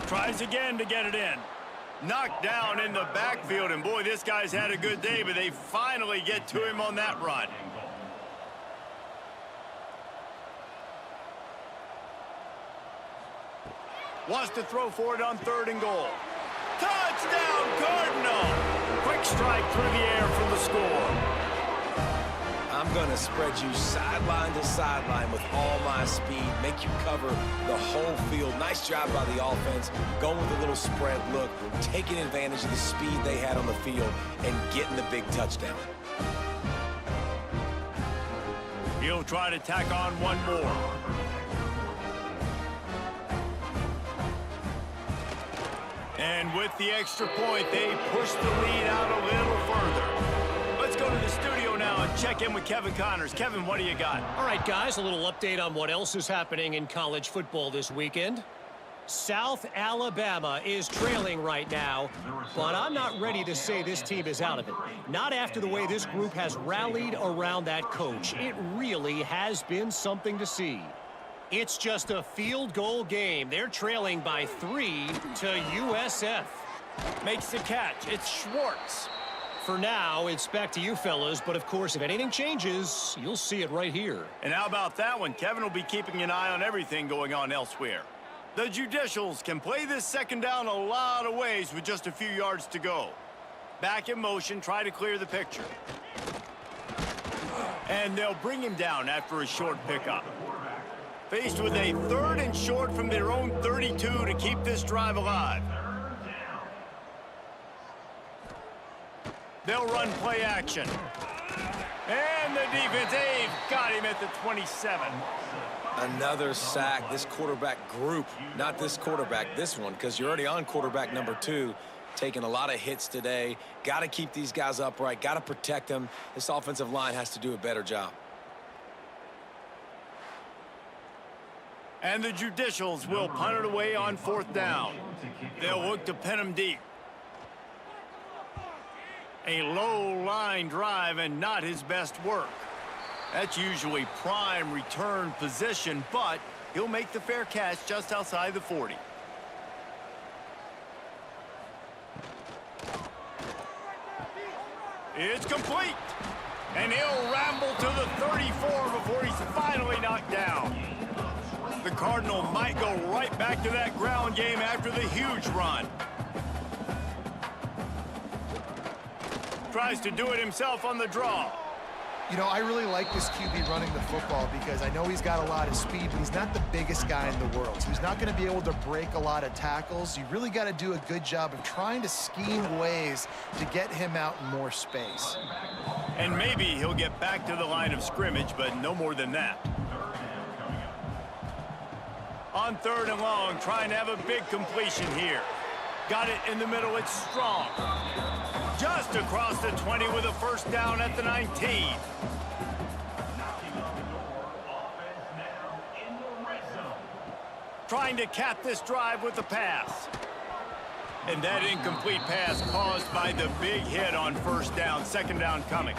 A: Tries again to get it in. Knocked down in the backfield, and boy, this guy's had a good day, but they finally get to him on that run. Wants to throw for it on 3rd and goal. Touchdown, Cardinal! Quick strike through the air for the score.
B: I'm going to spread you sideline to sideline with all my speed, make you cover the whole field. Nice job by the offense, going with a little spread look, taking advantage of the speed they had on the field, and getting the big touchdown.
A: He'll try to tack on one more. And with the extra point, they push the lead out a little further. Let's go to the studio now and check in with Kevin Connors. Kevin, what do you got?
E: All right, guys, a little update on what else is happening in college football this weekend. South Alabama is trailing right now, but I'm not ready to say this team is out of it. Not after the way this group has rallied around that coach. It really has been something to see. It's just a field goal game. They're trailing by 3 to USF.
A: Makes the catch. It's Schwartz.
E: For now, it's back to you fellas, but of course, if anything changes, you'll see it right here.
A: And how about that one? Kevin will be keeping an eye on everything going on elsewhere. The Judicials can play this 2nd down a lot of ways with just a few yards to go. Back in motion, try to clear the picture. And they'll bring him down after a short pickup. Faced with a 3rd and short from their own 32 to keep this drive alive. They'll run play action. And the defense, they've got him at the 27.
B: Another sack. This quarterback group, not this quarterback, this one, because you're already on quarterback number 2, taking a lot of hits today. Got to keep these guys upright, got to protect them. This offensive line has to do a better job.
A: And the Judicials will punt it away on 4th down. They'll look to pin him deep. A low line drive and not his best work. That's usually prime return position, but he'll make the fair catch just outside the 40. It's complete. And he'll ramble to the 34 before he's finally knocked down. The Cardinal might go right back to that ground game after the huge run. Tries to do it himself on the draw.
C: You know, I really like this QB running the football because I know he's got a lot of speed, but he's not the biggest guy in the world. So he's not going to be able to break a lot of tackles. You really got to do a good job of trying to scheme ways to get him out in more space.
A: And maybe he'll get back to the line of scrimmage, but no more than that. On 3rd and long, trying to have a big completion here. Got it in the middle, it's strong. Just across the 20 with a 1st down at the 19. Trying to cap this drive with the pass. And that incomplete pass caused by the big hit on 1st down, 2nd down coming.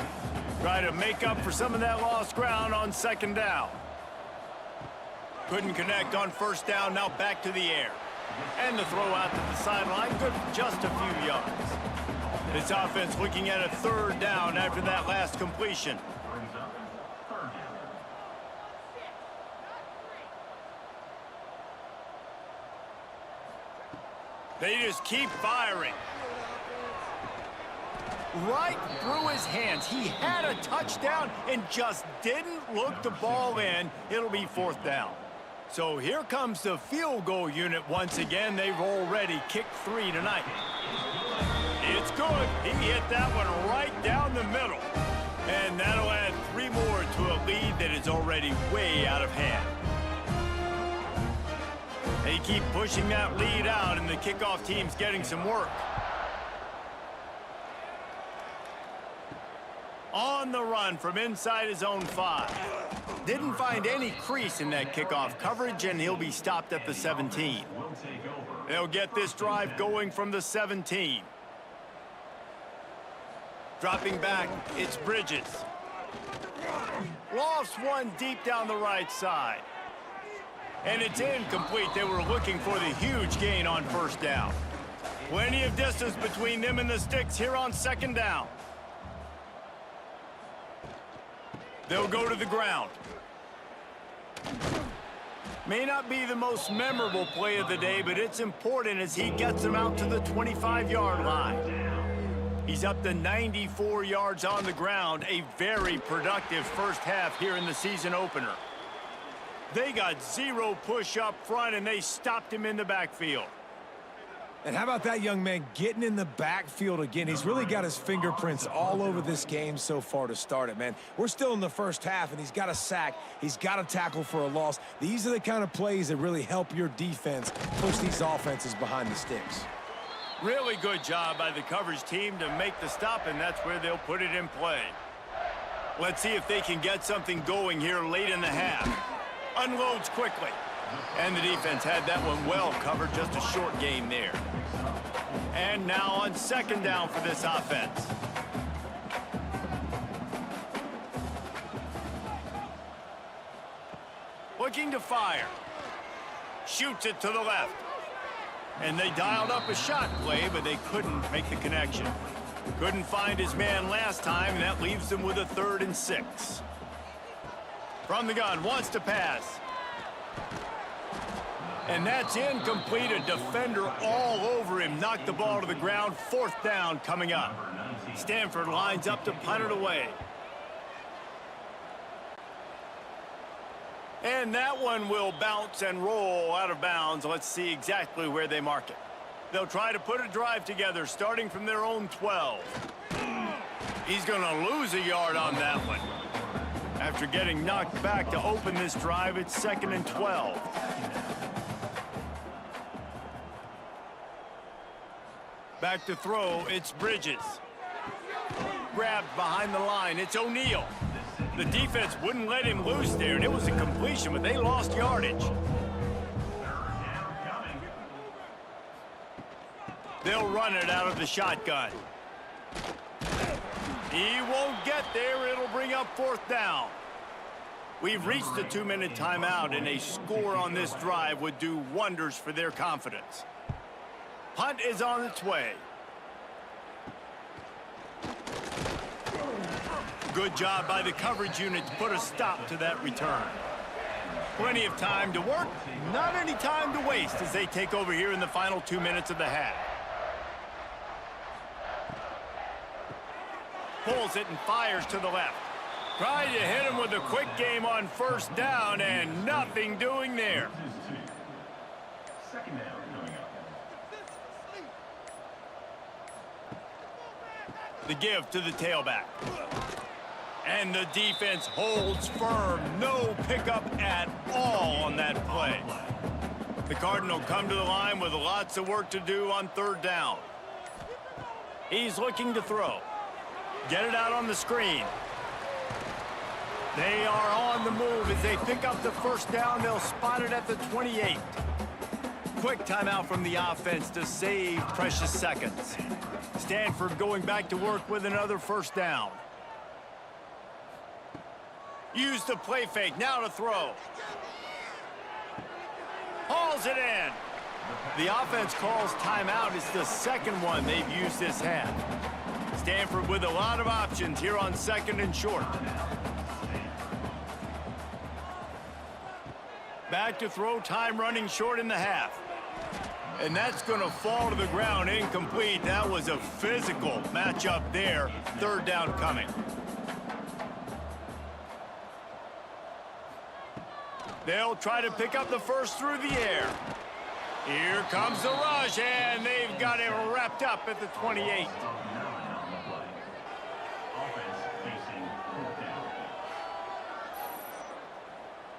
A: Try to make up for some of that lost ground on 2nd down. Couldn't connect on 1st down, now back to the air. And the throw out to the sideline, good for just a few yards. This offense looking at a 3rd down after that last completion. They just keep firing. Right through his hands. He had a touchdown and just didn't look the ball in. It'll be 4th down. So here comes the field goal unit once again. They've already kicked 3 tonight. It's good. He hit that one right down the middle. And that'll add 3 more to a lead that is already way out of hand. They keep pushing that lead out, and the kickoff team's getting some work. On the run from inside his own 5. Didn't find any crease in that kickoff coverage, and he'll be stopped at the 17. They'll get this drive going from the 17. Dropping back, it's Bridges. Lofts one deep down the right side. And it's incomplete. They were looking for the huge gain on 1st down. Plenty of distance between them and the sticks here on second down. They'll go to the ground. May not be the most memorable play of the day, but it's important as he gets them out to the 25-yard line. He's up to 94 yards on the ground, a very productive first half here in the season opener. They got 0 push up front, and they stopped him in the backfield.
B: And how about that young man getting in the backfield again? He's really got his fingerprints all over this game so far to start it, man. We're still in the first half, and he's got a sack. He's got a tackle for a loss. These are the kind of plays that really help your defense push these offenses behind the sticks.
A: Really good job by the coverage team to make the stop, and that's where they'll put it in play. Let's see if they can get something going here late in the half. Unloads quickly. And the defense had that one well covered, just a short gain there. And now on second down for this offense. Looking to fire. Shoots it to the left. And they dialed up a shot play, but they couldn't make the connection. Couldn't find his man last time, and that leaves them with a 3rd and 6. From the gun, wants to pass. And that's incomplete. A defender all over him. Knocked the ball to the ground. 4th down coming up. Stanford lines up to punt it away. And that one will bounce and roll out of bounds. Let's see exactly where they mark it. They'll try to put a drive together, starting from their own 12. He's going to lose a yard on that one. After getting knocked back to open this drive, it's 2nd and 12. Back to throw, it's Bridges. Grabbed behind the line, it's O'Neal. The defense wouldn't let him loose there, and it was a completion, but they lost yardage. They'll run it out of the shotgun. He won't get there. It'll bring up 4th down. We've reached the 2-minute timeout, and a score on this drive would do wonders for their confidence. Punt is on its way. Good job by the coverage unit to put a stop to that return. Plenty of time to work, not any time to waste as they take over here in the final 2 minutes of the half. Pulls it and fires to the left. Trying to hit him with a quick game on 1st down, and nothing doing there.
D: Second down coming up.
A: The give to the tailback. And the defense holds firm. No pickup at all on that play. The Cardinal come to the line with lots of work to do on 3rd down. He's looking to throw. Get it out on the screen. They are on the move. As they pick up the 1st down, they'll spot it at the 28. Quick timeout from the offense to save precious seconds. Stanford going back to work with another 1st down. Use the play fake, now to throw. Hauls it in. The offense calls timeout. It's the 2nd one they've used this half. Stanford with a lot of options here on 2nd and short. Back to throw, time running short in the half. And that's going to fall to the ground, incomplete. That was a physical matchup there. 3rd down coming. They'll try to pick up the 1st through the air. Here comes the rush, and they've got it wrapped up at the 28.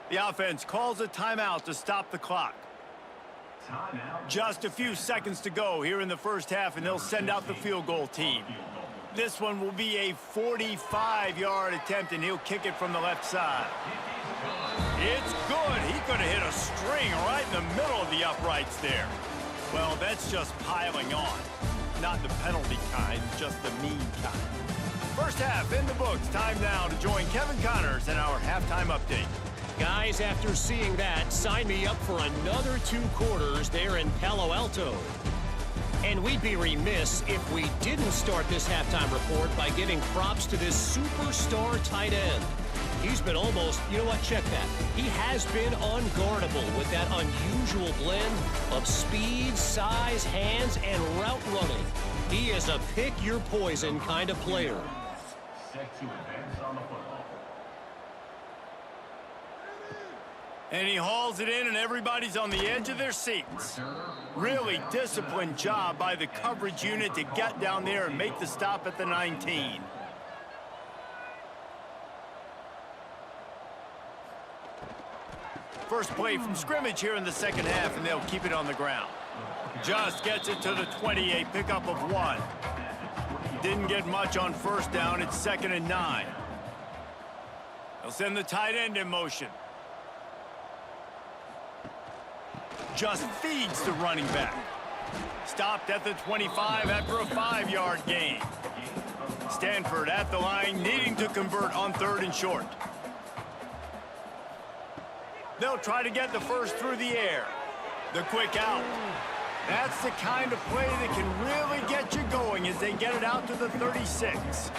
A: The offense calls a timeout to stop the clock. Just a few seconds to go here in the 1st half, and they'll send out the field goal team. This one will be a 45-yard attempt, and he'll kick it from the left side. It's good. He could have hit a string right in the middle of the uprights there. Well, that's just piling on. Not the penalty kind, just the mean kind. 1st half in the books. Time now to join Kevin Connors in our halftime update.
E: Guys, after seeing that, sign me up for another 2 quarters there in Palo Alto. And we'd be remiss if we didn't start this halftime report by giving props to this superstar tight end. He's been almost, you know what, check that. He has been unguardable with that unusual blend of speed, size, hands, and route running. He is a pick-your-poison kind of player.
D: Set to advance on the football.
A: And he hauls it in, and everybody's on the edge of their seats. Really disciplined job by the coverage unit to get down there and make the stop at the 19. First play from scrimmage here in the second half, and they'll keep it on the ground. Just gets it to the 28, pickup of 1. Didn't get much on first down. It's 2nd and 9. They'll send the tight end in motion. Just feeds the running back. Stopped at the 25 after a 5-yard gain. Stanford at the line, needing to convert on 3rd and short. They'll try to get the first through the air. The quick out. That's the kind of play that can really get you going as they get it out to the 36.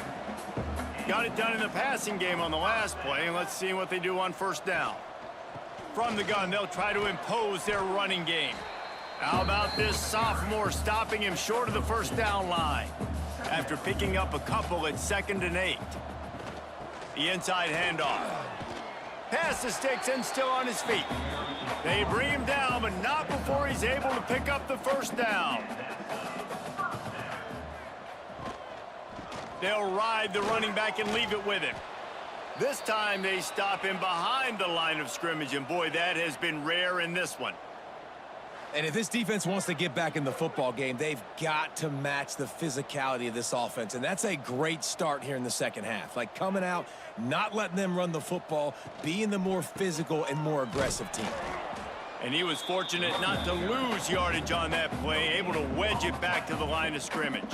A: Got it done in the passing game on the last play, and let's see what they do on first down. From the gun, they'll try to impose their running game. How about this sophomore stopping him short of the first down line after picking up a couple at 2nd and 8. The inside handoff. Pass the sticks and still on his feet. They bring him down, but not before he's able to pick up the first down. They'll ride the running back and leave it with him. This time they stop him behind the line of scrimmage, and boy, that has been rare in this one.
B: And if this defense wants to get back in the football game, they've got to match the physicality of this offense. And that's a great start here in the second half. Like coming out, not letting them run the football, being the more physical and more aggressive team.
A: And he was fortunate not to lose yardage on that play, able to wedge it back to the line of scrimmage.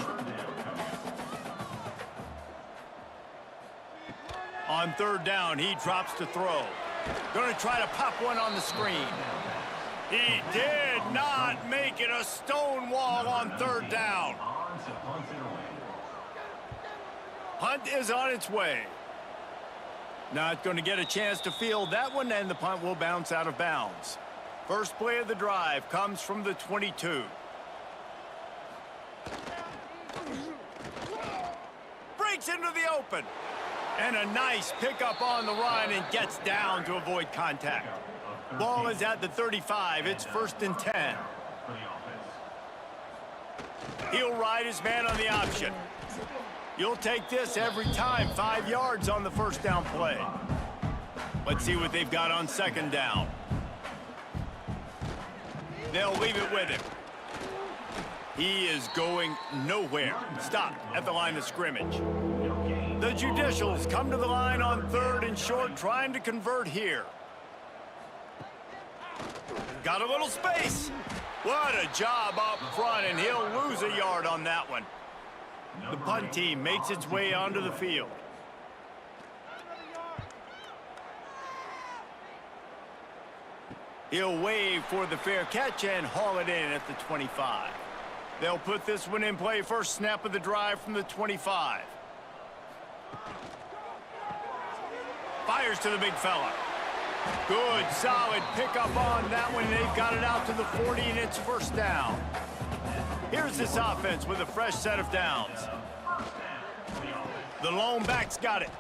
A: On 3rd down, he drops to throw. Going to try to pop one on the screen. He did not make it a stone wall on 3rd down. Punt is on its way. Not going to get a chance to field that one, and the punt will bounce out of bounds. First play of the drive comes from the 22. Breaks into the open. And a nice pickup on the run and gets down to avoid contact. Ball is at the 35. It's 1st and 10. He'll ride his man on the option. You'll take this every time. 5 yards on the first down play. Let's see what they've got on 2nd down. They'll leave it with him. He is going nowhere. Stopped at the line of scrimmage. The Judicials come to the line on 3rd and short, trying to convert here. Got a little space. What a job up front, and he'll lose a yard on that one. The punt team makes its way onto the field. He'll wave for the fair catch and haul it in at the 25. They'll put this one in play. First snap of the drive from the 25. Fires to the big fella. Good, solid pickup on that one. They've got it out to the 40, and it's 1st down. Here's this offense with a fresh set of downs. The lone back's got it.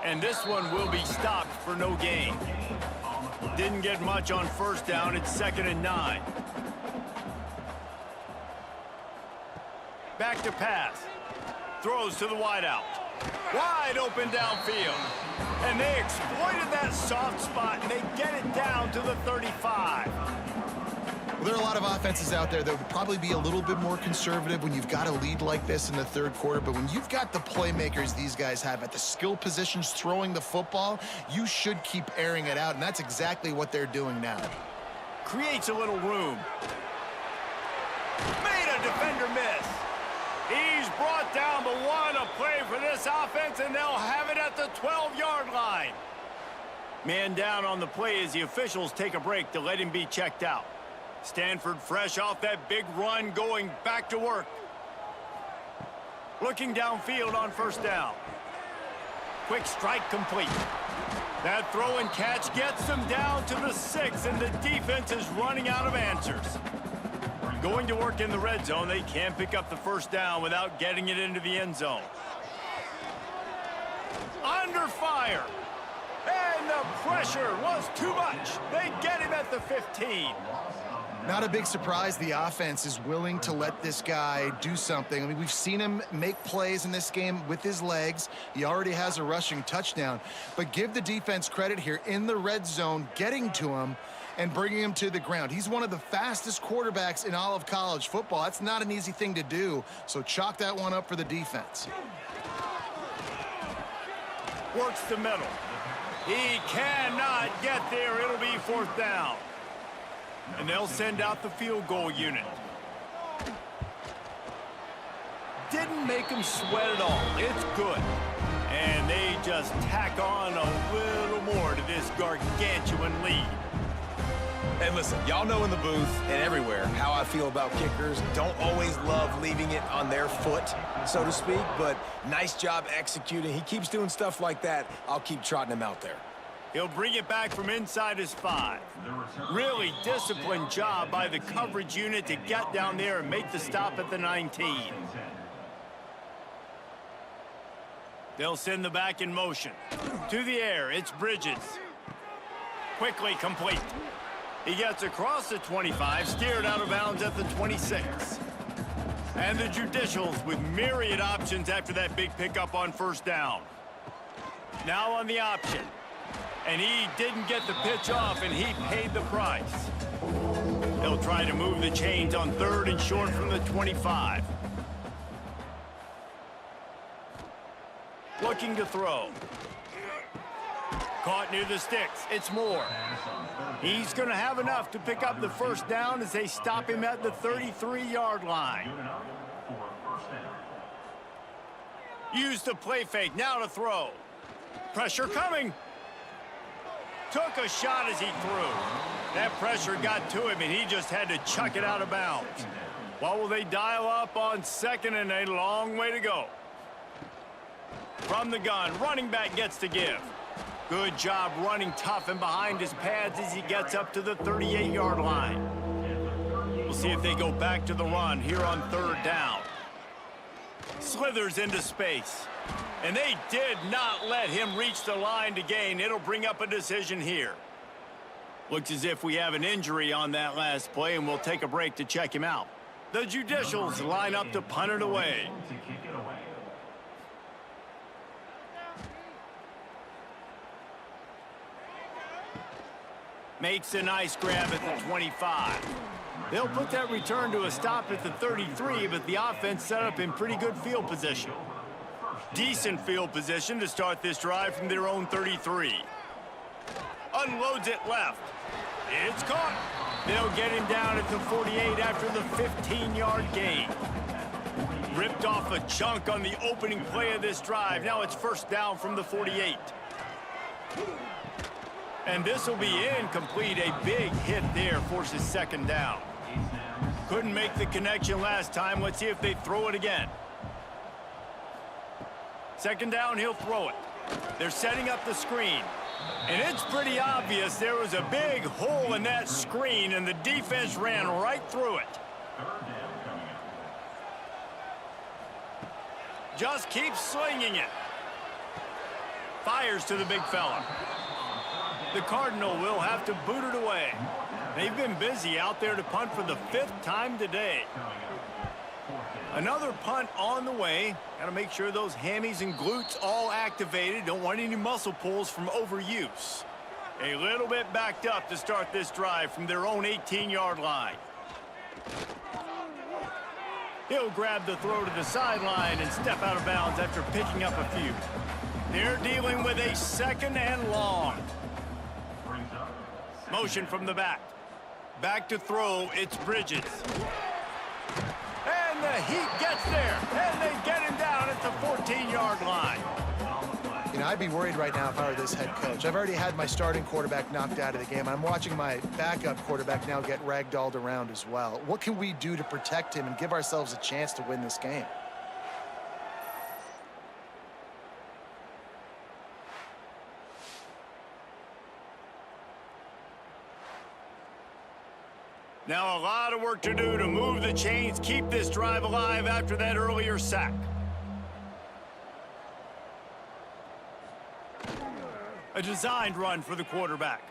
A: And this one will be stopped for no gain. Didn't get much on first down. It's 2nd and 9. Back to pass. Throws to the wideout. Wide open downfield. And they exploited that soft spot, and they get it down to the 35.
C: Well, there are a lot of offenses out there that would probably be a little bit more conservative when you've got a lead like this in the 3rd quarter. But when you've got the playmakers these guys have at the skill positions throwing the football, you should keep airing it out, and that's exactly what they're doing now.
A: Creates a little room. Made a defender miss. He's brought down the one, a play for this offense, and they'll have it at the 12-yard line. Man down on the play as the officials take a break to let him be checked out. Stanford fresh off that big run, going back to work. Looking downfield on first down. Quick strike complete. That throw and catch gets them down to the 6, and the defense is running out of answers. Going to work in the red zone, they can't pick up the first down without getting it into the end zone. Under fire. And the pressure was too much. They get him at the 15.
C: Not a big surprise the offense is willing to let this guy do something. I mean, we've seen him make plays in this game with his legs. He already has a rushing touchdown. But give the defense credit here in the red zone, getting to him and bringing him to the ground. He's one of the fastest quarterbacks in all of college football. That's not an easy thing to do, so chalk that one up for the defense.
A: Works the middle. He cannot get there. It'll be fourth down. And they'll send out the field goal unit. Didn't make him sweat at all. It's good. And they just tack on a little more to this gargantuan lead.
B: And listen, y'all know in the booth and everywhere how I feel about kickers. Don't always love leaving it on their foot, so to speak, but nice job executing. He keeps doing stuff like that. I'll keep trotting him out there.
A: He'll bring it back from inside his 5. Really disciplined job by the coverage unit to get down there and make the stop at the 19. They'll send the back in motion. To the air, it's Bridges. Quickly complete. He gets across the 25, steered out of bounds at the 26. And the Judicials with myriad options after that big pickup on first down. Now on the option. And he didn't get the pitch off, and he paid the price. They'll try to move the chains on 3rd and short from the 25. Looking to throw. Caught near the sticks. It's Moore. He's going to have enough to pick up the first down as they stop him at the 33-yard line. Use the play fake. Now to throw. Pressure coming. Took a shot as he threw. That pressure got to him, and he just had to chuck it out of bounds. What will they dial up on 2nd and a long way to go? From the gun, running back gets to give. Good job running tough and behind his pads as he gets up to the 38-yard line. We'll see if they go back to the run here on 3rd down. Slithers into space. And they did not let him reach the line to gain. It'll bring up a decision here. Looks as if we have an injury on that last play, and we'll take a break to check him out. The Judicials line up to punt it away. Makes a nice grab at the 25. They'll put that return to a stop at the 33, but the offense set up in pretty good field position. Decent field position to start this drive from their own 33. Unloads it left. It's caught. They'll get him down at the 48 after the 15-yard gain. Ripped off a chunk on the opening play of this drive. Now it's first down from the 48. And this will be incomplete. A big hit there forces 2nd down. Couldn't make the connection last time. Let's see if they throw it again. 2nd down, he'll throw it. They're setting up the screen. And it's pretty obvious there was a big hole in that screen, and the defense ran right through it. Just keeps slinging it. Fires to the big fella. The Cardinal will have to boot it away. They've been busy out there to punt for the 5th time today. Another punt on the way. Got to make sure those hammies and glutes all activated. Don't want any muscle pulls from overuse. A little bit backed up to start this drive from their own 18-yard line. He'll grab the throw to the sideline and step out of bounds after picking up a few. They're dealing with a 2nd and long. Motion from the back. Back to throw, it's Bridges. And the heat gets there, and they get him down at the 14-yard line.
C: You know, I'd be worried right now if I were this head coach. I've already had my starting quarterback knocked out of the game. I'm watching my backup quarterback now get ragdolled around as well. What can we do to protect him and give ourselves a chance to win this game?
A: Now a lot of work to do to move the chains, keep this drive alive after that earlier sack. A designed run for the quarterback.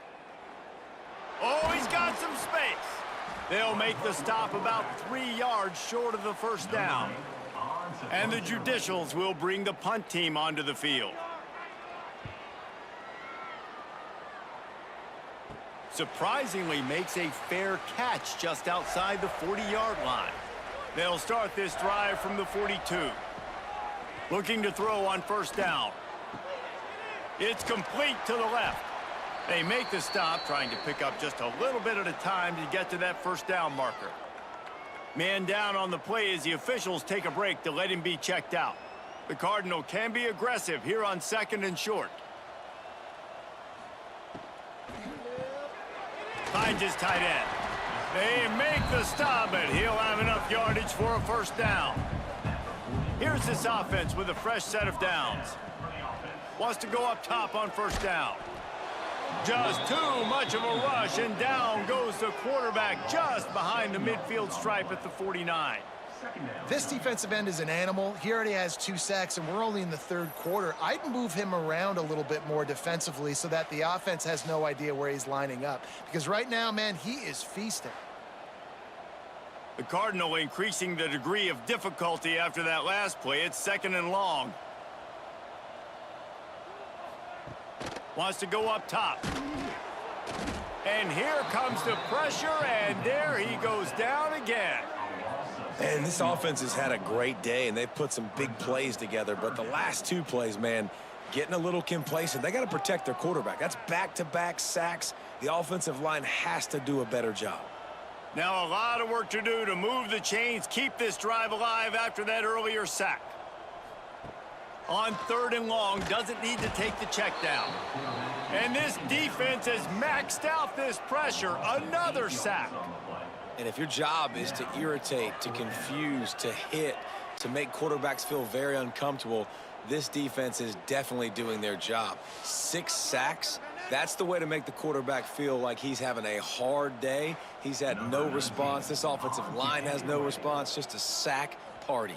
A: Oh, he's got some space. They'll make the stop about 3 yards short of the first down. And the Judicials will bring the punt team onto the field. Surprisingly makes a fair catch just outside the 40-yard line. They'll start this drive from the 42. Looking to throw on first down. It's complete to the left. They make the stop, trying to pick up just a little bit at a time to get to that first down marker. Man down on the play as the officials take a break to let him be checked out. The Cardinal can be aggressive here on 2nd and short. Finds his tight end. They make the stop, but he'll have enough yardage for a first down. Here's this offense with a fresh set of downs. Wants to go up top on first down. Just too much of a rush, and down goes the quarterback just behind the midfield stripe at the 49.
C: This defensive end is an animal. He already has 2 sacks, and we're only in the 3rd quarter. I'd move him around a little bit more defensively so that the offense has no idea where he's lining up. Because right now, man, he is feasting.
A: The Cardinal increasing the degree of difficulty after that last play. It's 2nd and long. Wants to go up top. And here comes the pressure, and there he goes down again.
B: And this offense has had a great day, and they've put some big plays together. But the last 2 plays, man, getting a little complacent. They got to protect their quarterback. That's back-to-back sacks. The offensive line has to do a better job.
A: Now a lot of work to do to move the chains, keep this drive alive after that earlier sack. On 3rd and long, doesn't need to take the check down. And this defense has maxed out this pressure. Another sack.
B: And if your job is to irritate, to confuse, to hit, to make quarterbacks feel very uncomfortable, this defense is definitely doing their job. 6 sacks, that's the way to make the quarterback feel like he's having a hard day. He's had no response. This offensive line has no response, just a sack party.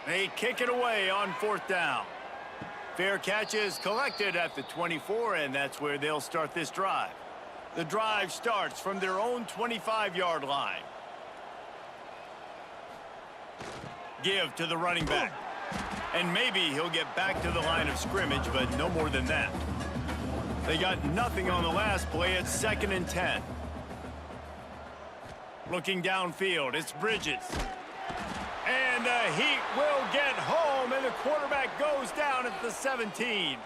A: They kick it away on 4th down. Fair catch is collected at the 24, and that's where they'll start this drive. The drive starts from their own 25-yard line. Give to the running back. And maybe he'll get back to the line of scrimmage, but no more than that. They got nothing on the last play. It's 2nd and 10. Looking downfield, it's Bridges. And the Heat will get home, and the quarterback goes down at the 17.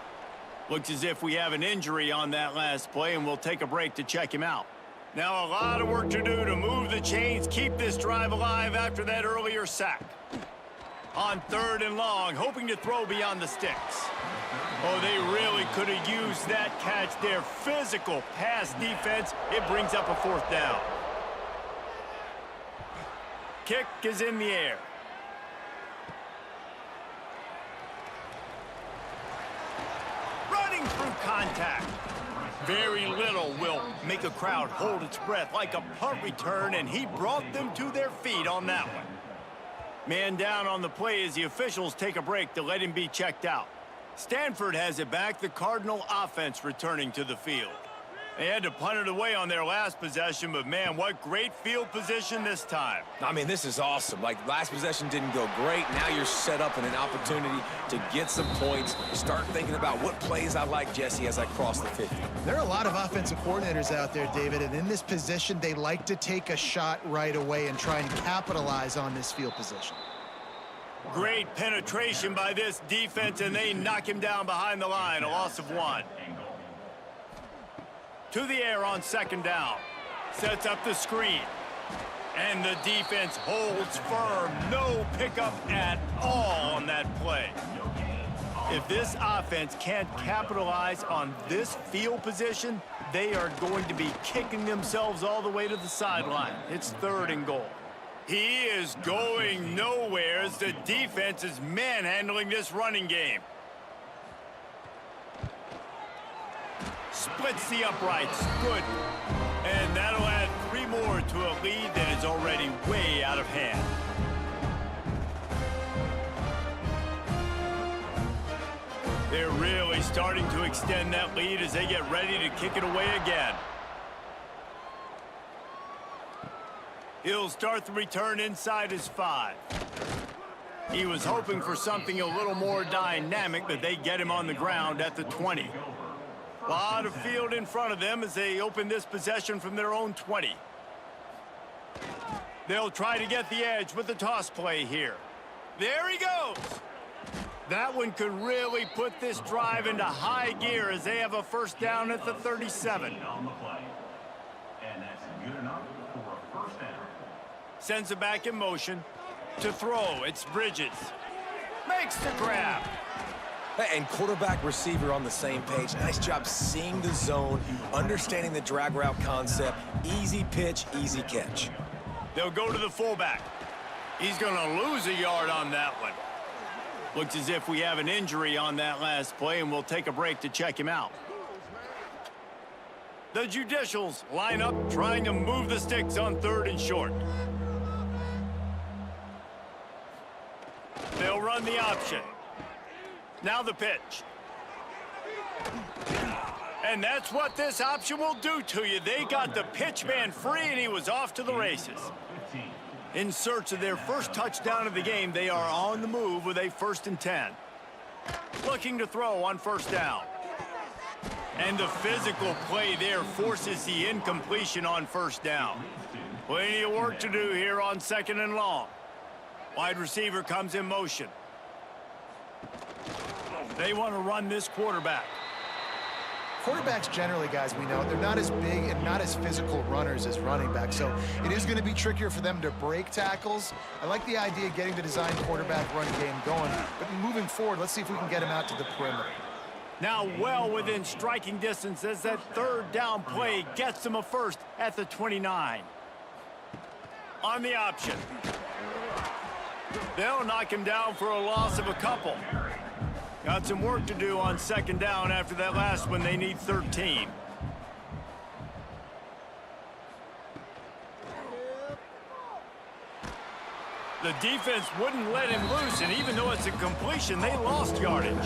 A: Looks as if we have an injury on that last play, and we'll take a break to check him out. Now a lot of work to do to move the chains, keep this drive alive after that earlier sack. On 3rd and long, hoping to throw beyond the sticks. Oh, they really could have used that catch. Their physical pass defense, it brings up a 4th down. Kick is in the air. Running through contact. Very little will make a crowd hold its breath like a punt return, and he brought them to their feet on that one. Man down on the play as the officials take a break to let him be checked out. Stanford has it back, the Cardinal offense returning to the field. They had to punt it away on their last possession, but man, what great field position this time.
B: I mean, this is awesome. Like, last possession didn't go great. Now you're set up in an opportunity to get some points. Start thinking about what plays I like, Jesse, as I cross the 50.
C: There are a lot of offensive coordinators out there, David, and in this position, they like to take a shot right away and try and capitalize on this field position.
A: Great penetration by this defense, and they knock him down behind the line, a loss of 1. To the air on 2nd down. Sets up the screen. And the defense holds firm. No pickup at all on that play. If this offense can't capitalize on this field position, they are going to be kicking themselves all the way to the sideline. It's 3rd and goal. He is going nowhere as the defense is manhandling this running game. Splits the uprights. Good. And that'll add 3 more to a lead that is already way out of hand. They're really starting to extend that lead as they get ready to kick it away again. He'll start the return inside his 5. He was hoping for something a little more dynamic, but they get him on the ground at the 20. A lot of field in front of them as they open this possession from their own 20. They'll try to get the edge with the toss play here. There he goes. That one could really put this drive into high gear as they have a first down at the 37.
D: On the play. And that's good enough for a first down.
A: Sends it back in motion. To throw, it's Bridges. Makes the grab.
B: And quarterback receiver on the same page. Nice job seeing the zone, understanding the drag route concept. Easy pitch, easy catch.
A: They'll go to the fullback. He's going to lose a yard on that one. Looks as if we have an injury on that last play, and we'll take a break to check him out. The Judicials line up, trying to move the sticks on 3rd and short. They'll run the option. Now the pitch. And that's what this option will do to you. They got the pitch man free, and he was off to the races. In search of their first touchdown of the game, they are on the move with a 1st and 10. Looking to throw on 1st down. And the physical play there forces the incompletion on 1st down. Plenty of work to do here on 2nd and long. Wide receiver comes in motion. They want to run this quarterback.
C: Quarterbacks generally, guys, we know, they're not as big and not as physical runners as running backs, so it is going to be trickier for them to break tackles. I like the idea of getting the design quarterback run game going, but moving forward, let's see if we can get him out to the perimeter.
A: Now well within striking distance as that 3rd down play gets them a first at the 29. On the option. They'll knock him down for a loss of a couple. Got some work to do on 2nd down after that last one. They need 13. The defense wouldn't let him loose, and even though it's a completion, they lost yardage.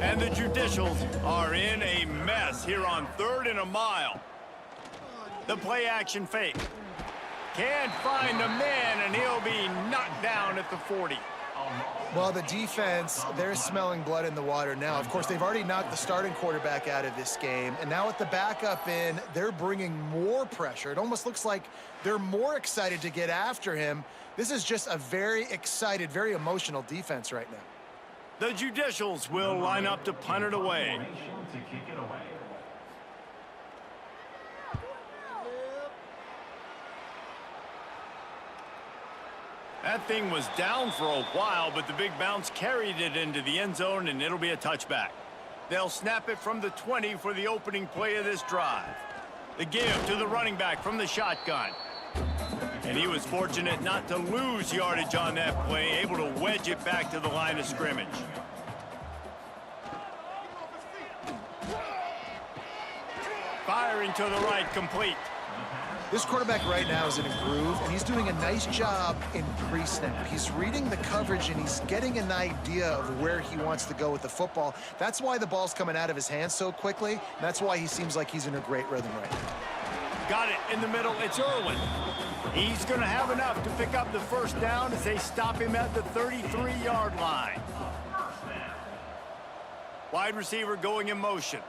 A: And the Judicials are in a mess here on 3rd and a mile. The play action fake. Can't find a man, and he'll be knocked down at the 40.
C: Well, the defense, they're smelling blood in the water now. Of course, they've already knocked the starting quarterback out of this game, and now with the backup in, they're bringing more pressure. It almost looks like they're more excited to get after him. This is just a very excited, very emotional defense right now.
A: The Judicials will line up to punt it away.
D: To kick it away.
A: That thing was down for a while, but the big bounce carried it into the end zone, and it'll be a touchback. They'll snap it from the 20 for the opening play of this drive. The give to the running back from the shotgun. And he was fortunate not to lose yardage on that play, able to wedge it back to the line of scrimmage. Firing to the right, complete.
C: This quarterback right now is in a groove, and he's doing a nice job in pre-snap. He's reading the coverage, and he's getting an idea of where he wants to go with the football. That's why the ball's coming out of his hands so quickly, and that's why he seems like he's in a great rhythm right now.
A: Got it in the middle. It's Irwin. He's going to have enough to pick up the first down as they stop him at the 33-yard line. Wide receiver going in motion.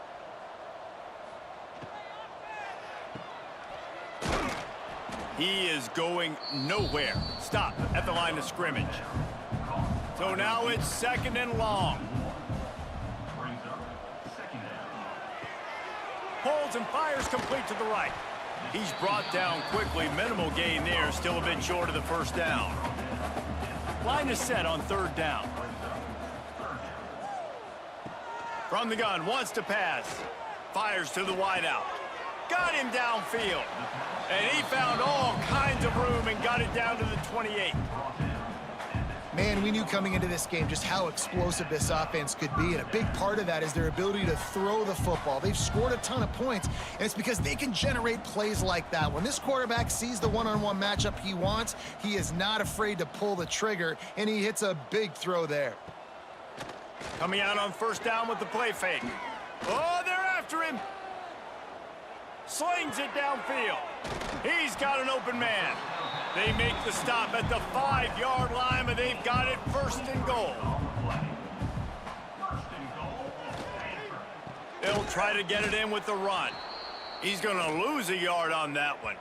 A: He is going nowhere. Stop at the line of scrimmage. So now it's 2nd and long. Pulls and fires complete to the right. He's brought down quickly. Minimal gain there. Still a bit short of the first down. Line is set on 3rd down. From the gun, wants to pass. Fires to the wideout. Got him downfield. And he found all kinds of room and got it down to the 28.
C: Man, we knew coming into this game just how explosive this offense could be, and a big part of that is their ability to throw the football. They've scored a ton of points, and it's because they can generate plays like that. When this quarterback sees the one-on-one matchup he wants, he is not afraid to pull the trigger, and he hits a big throw there.
A: Coming out on first down with the play fake. Oh, they're after him. Slings it downfield. He's got an open man. They make the stop at the 5-yard line, but they've got it first and goal. They'll try to get it in with the run. He's going to lose a yard on that one.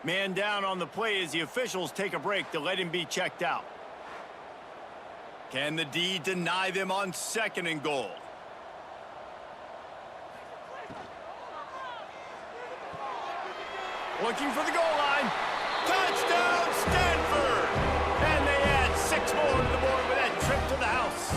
A: Man down on the play as the officials take a break to let him be checked out. Can the D deny them on second and goal? Looking for the goal line. Touchdown, Stanford! And they add 6 more to the board with that trip to the house.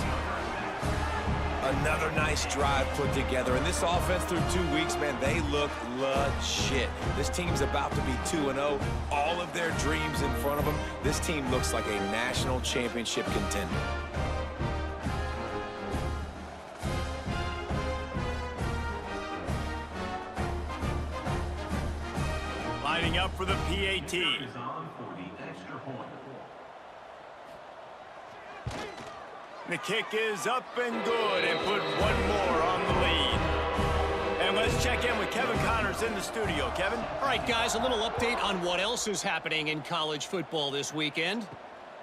B: Another nice drive put together. And this offense through 2 weeks, man, they look legit. This team's about to be 2-0. All of their dreams in front of them. This team looks like a national championship contender.
A: Lining up for the PAT.
D: Is on for the extra point.
A: The kick is up and good and put one more on the lead. And let's check in with Kevin Connors in the studio. Kevin?
E: All right, guys, a little update on what else is happening in college football this weekend.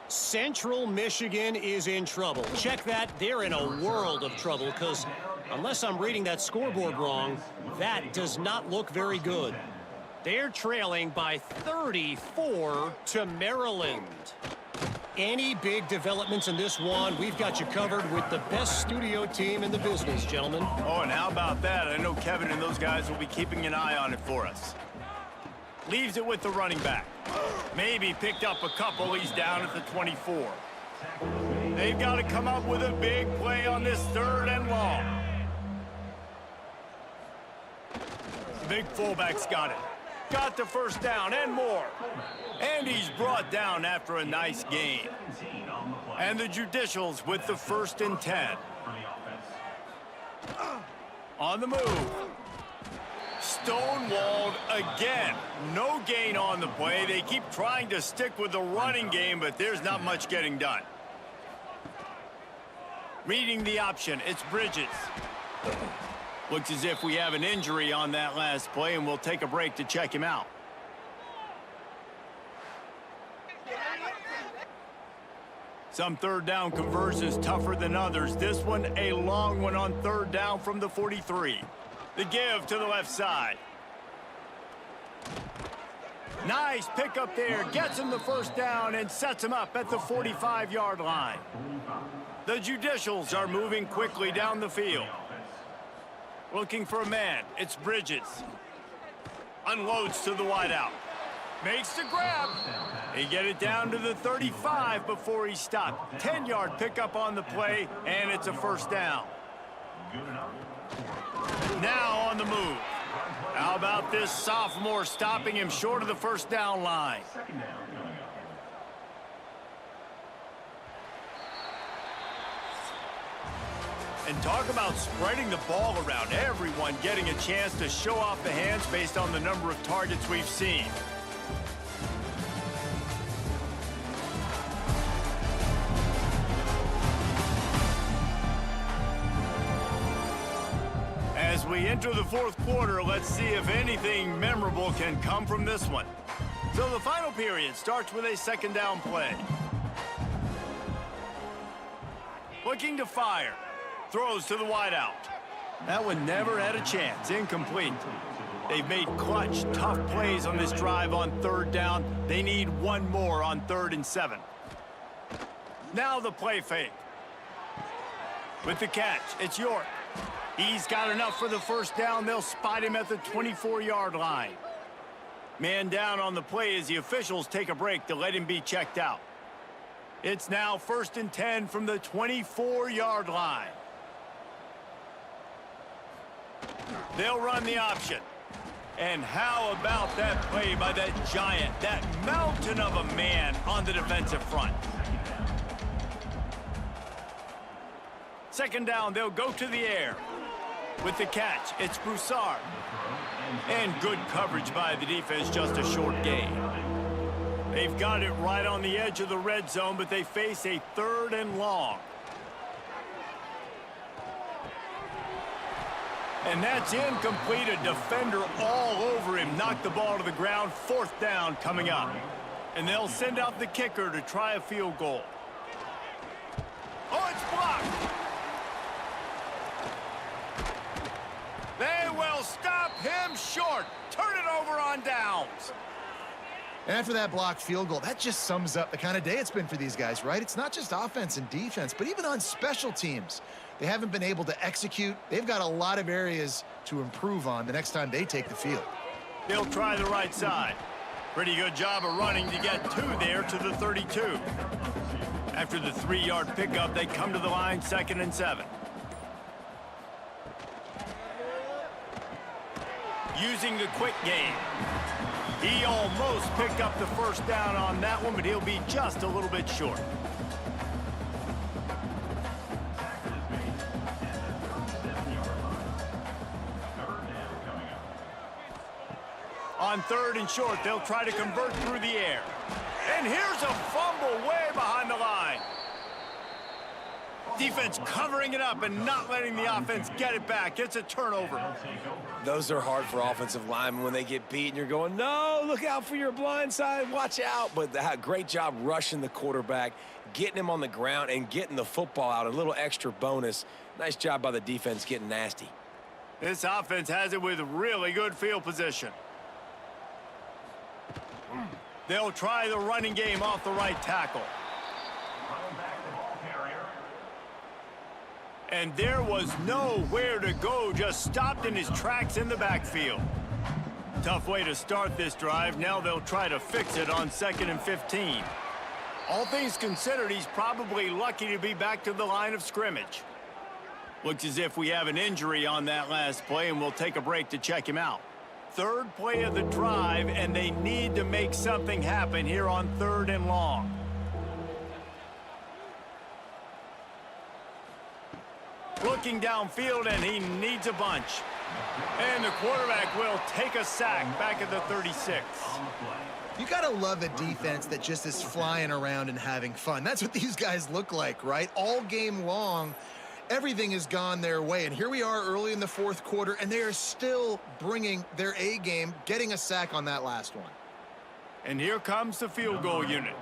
E: Central Michigan is in trouble. Check that. They're in a world of trouble because unless I'm reading that scoreboard wrong, that does not look very good. They're trailing by 34 to Maryland. Any big developments in this one, we've got you covered with the best studio team in the business, gentlemen.
A: Oh, and how about that? I know Kevin and those guys will be keeping an eye on it for us. Leaves it with the running back. Maybe picked up a couple. He's down at the 24. They've got to come up with a big play on this 3rd and long. The big fullback's got it. Got the first down and more. And he's brought down after a nice gain. And the Judicials with the 1st and 10. On the move. Stonewalled again. No gain on the play. They keep trying to stick with the running game, but there's not much getting done. Reading the option, it's Bridges. Looks as if we have an injury on that last play, and we'll take a break to check him out. Some 3rd down conversions tougher than others. This one, a long one on 3rd down from the 43. The give to the left side. Nice pickup there. Gets him the first down and sets him up at the 45-yard line. The Judicials are moving quickly down the field. Looking for a man. It's Bridges. Unloads to the wideout. Makes the grab. They get it down to the 35 before he stopped. 10-yard pickup on the play, and it's a first down. Now on the move. How about this sophomore stopping him short of the first down line? And talk about spreading the ball around. Everyone getting a chance to show off the hands based on the number of targets we've seen. As we enter the 4th quarter, let's see if anything memorable can come from this one. So the final period starts with a 2nd down play. Looking to fire. Throws to the wideout. That one never had a chance. Incomplete. They've made clutch, tough plays on this drive on 3rd down. They need one more on 3rd and 7. Now the play fake. With the catch, it's York. He's got enough for the first down. They'll spot him at the 24-yard line. Man down on the play as the officials take a break to let him be checked out. It's now 1st and 10 from the 24-yard line. They'll run the option. And how about that play by that giant, that mountain of a man on the defensive front? Second down, they'll go to the air. With the catch, it's Broussard. And good coverage by the defense, just a short gain. They've got it right on the edge of the red zone, but they face a 3rd and long. And that's incomplete. A defender all over him. Knocked the ball to the ground. 4th down coming up. And they'll send out the kicker to try a field goal. Oh, it's blocked. They will stop him short. Turn it over on downs.
C: And after that blocked field goal, that just sums up the kind of day it's been for these guys, right? It's not just offense and defense, but even on special teams. They haven't been able to execute. They've got a lot of areas to improve on the next time they take the field.
A: They'll try the right side. Pretty good job of running to get 2 there to the 32. After the 3-yard pickup, they come to the line 2nd and 7. Using the quick game. He almost picked up the 1st down on that one, but he'll be just a little bit short. On 3rd and short, they'll try to convert through the air. And here's a fumble way behind the line. Defense covering it up and not letting the offense get it back. It's a turnover.
B: Those are hard for offensive linemen when they get beat and you're going, no, look out for your blind side, watch out. But great job rushing the quarterback, getting him on the ground and getting the football out. A little extra bonus. Nice job by the defense getting nasty.
A: This offense has it with really good field position. They'll try the running game off the right tackle. And there was nowhere to go, just stopped in his tracks in the backfield. Tough way to start this drive. Now they'll try to fix it on 2nd and 15. All things considered, he's probably lucky to be back to the line of scrimmage. Looks as if we have an injury on that last play, and we'll take a break to check him out. 3rd play of the drive, and they need to make something happen here on 3rd and long. Looking downfield, and he needs a bunch. And the quarterback will take a sack back at the 36.
C: You gotta love a defense that just is flying around and having fun. That's what these guys look like, right? All game long, everything has gone their way. And here we are early in the 4th quarter, and they are still bringing their A game, getting a sack on that last one.
A: And here comes the field goal unit.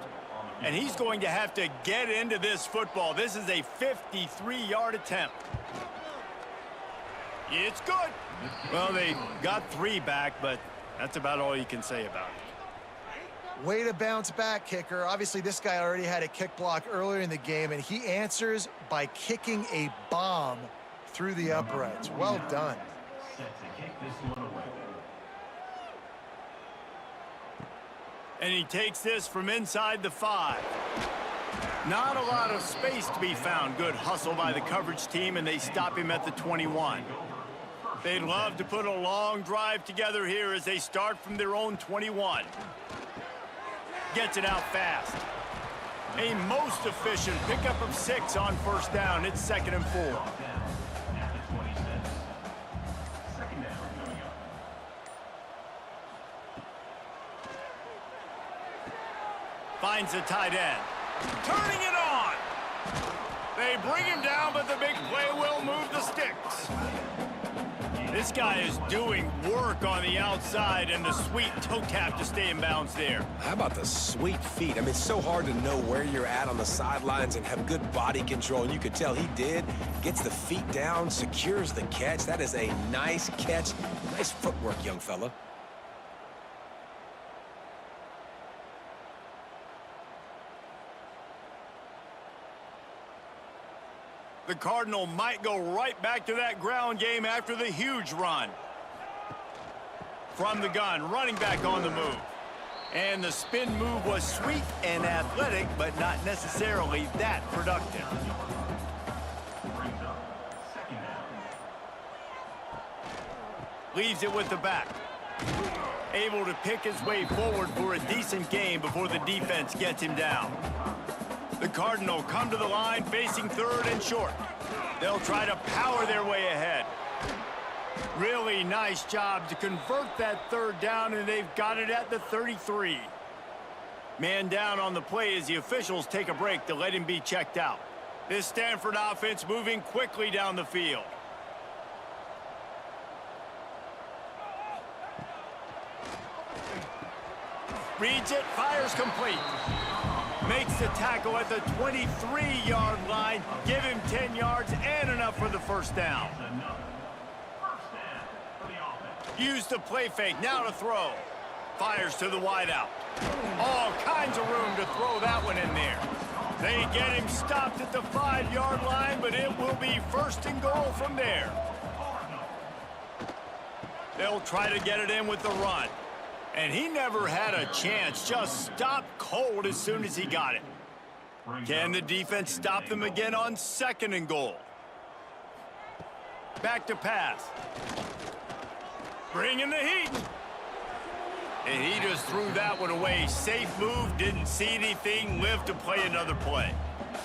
A: And he's going to have to get into this football. This is a 53-yard attempt. It's good. Well, they got 3 back, but that's about all you can say about it.
C: Way to bounce back, kicker. Obviously, this guy already had a kick block earlier in the game, and he answers by kicking a bomb through the uprights. Well done.
A: And he takes this from inside the 5. Not a lot of space to be found. Good hustle by the coverage team, and they stop him at the 21. They'd love to put a long drive together here as they start from their own 21. Gets it out fast. A most efficient pickup of 6 on 1st down. It's 2nd and 4. Finds the tight end. Turning it on. They bring him down, but the big play will move the sticks. This guy is doing work on the outside, and the sweet toe tap to stay in bounds there.
B: How about the sweet feet? I mean, it's so hard to know where you're at on the sidelines and have good body control, and you could tell he did. Gets the feet down, secures the catch. That is a nice catch. Nice footwork, young fella.
A: The Cardinal might go right back to that ground game after the huge run. From the gun, running back on the move. And the spin move was sweet and athletic, but not necessarily that productive. Leaves it with the back. Able to pick his way forward for a decent gain before the defense gets him down. The Cardinal come to the line facing third and short. They'll try to power their way ahead. Really nice job to convert that third down, and they've got it at the 33. Man down on the play as the officials take a break to let him be checked out. This Stanford offense moving quickly down the field. Reads it, fires complete. Makes the tackle at the 23-yard line. Give him 10 yards and enough for the first down. Use the play fake, now to throw. Fires to the wideout. All kinds of room to throw that one in there. They get him stopped at the 5-yard line, but it will be first and goal from there. They'll try to get it in with the run. And he never had a chance, just stopped cold as soon as he got it. Can the defense stop them again on second and goal? Back to pass. Bringing the heat. And he just threw that one away. Safe move, didn't see anything, lived to play another play.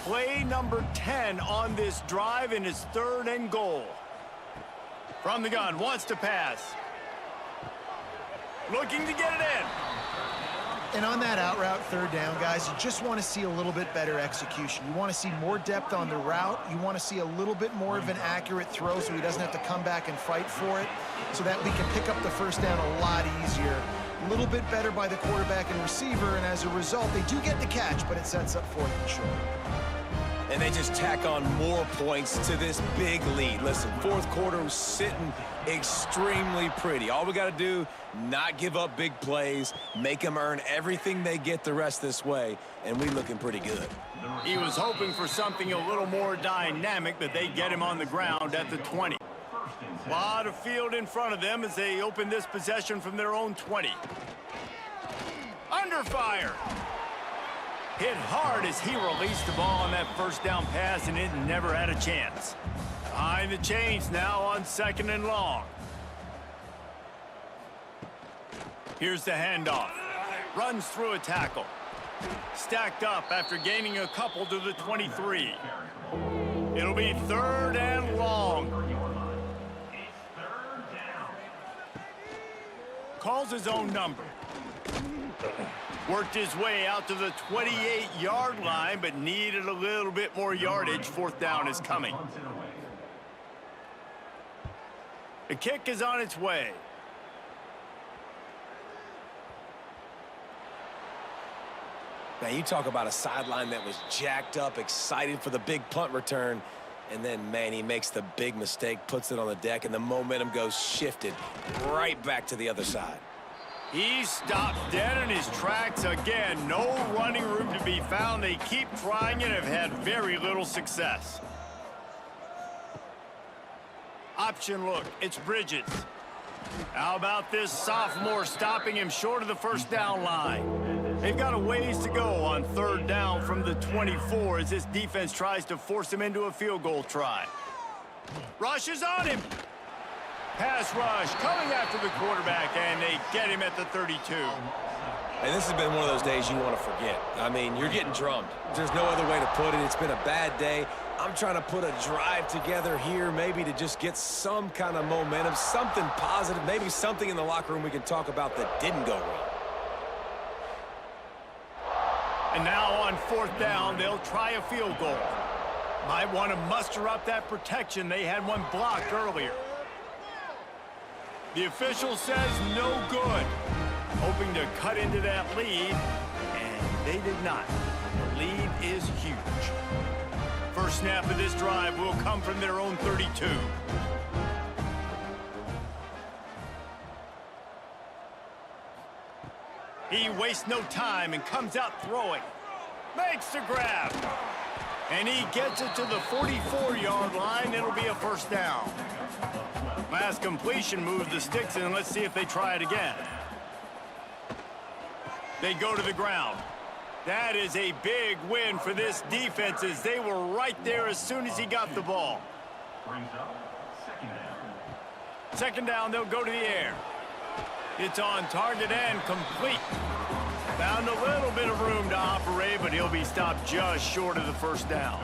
A: Play number 10 on this drive, and it's third and goal. From the gun, wants to pass. Looking to get it in.
C: And on that out route, third down, guys, you just want to see a little bit better execution. You want to see more depth on the route. You want to see a little bit more of an accurate throw so he doesn't have to come back and fight for it, so that we can pick up the first down a lot easier. A little bit better by the quarterback and receiver, and as a result, they do get the catch, but it sets up fourth and short.
B: And they just tack on more points to this big lead. Listen, fourth quarter was sitting extremely pretty. All we got to do, not give up big plays, make them earn everything they get the rest this way, and we looking pretty good.
A: He was hoping for something a little more dynamic, but they get him on the ground at the 20. A lot of field in front of them as they open this possession from their own 20. Under fire. Hit hard as he released the ball on that first down pass, and it never had a chance. Behind the chains now on second and long. Here's the handoff. Runs through a tackle. Stacked up after gaining a couple to the 23. It'll be third and long. Calls his own number. Worked his way out to the 28-yard line, but needed a little bit more yardage. Fourth down is coming. The kick is on its way.
B: Now, you talk about a sideline that was jacked up, excited for the big punt return, and then, man, he makes the big mistake, puts it on the deck, and the momentum goes shifted right back to the other side.
A: He stopped dead in his tracks again. No running room to be found. They keep trying and have had very little success. Option look, it's Bridges. How about this sophomore stopping him short of the first down line? They've got a ways to go on third down from the 24 as this defense tries to force him into a field goal try. Rush is on him. Pass rush coming after the quarterback, and they get him at the 32.
B: And this has been one of those days you want to forget. I mean, you're getting drummed. There's no other way to put it. It's been a bad day. I'm trying to put a drive together here, maybe to just get some kind of momentum, something positive, maybe something in the locker room we can talk about that didn't go wrong.
A: And now on fourth down, they'll try a field goal. Might want to muster up that protection. They had one blocked earlier. The official says no good. Hoping to cut into that lead, and they did not. The lead is huge. First snap of this drive will come from their own 32. He wastes no time and comes out throwing. Makes the grab. And he gets it to the 44-yard line. It'll be a first down. Last completion moves the sticks in. Let's see if they try it again. They go to the ground. That is a big win for this defense as they were right there as soon as he got the ball. Second down, they'll go to the air. It's on target and complete. Found a little bit of room to operate, but he'll be stopped just short of the first down.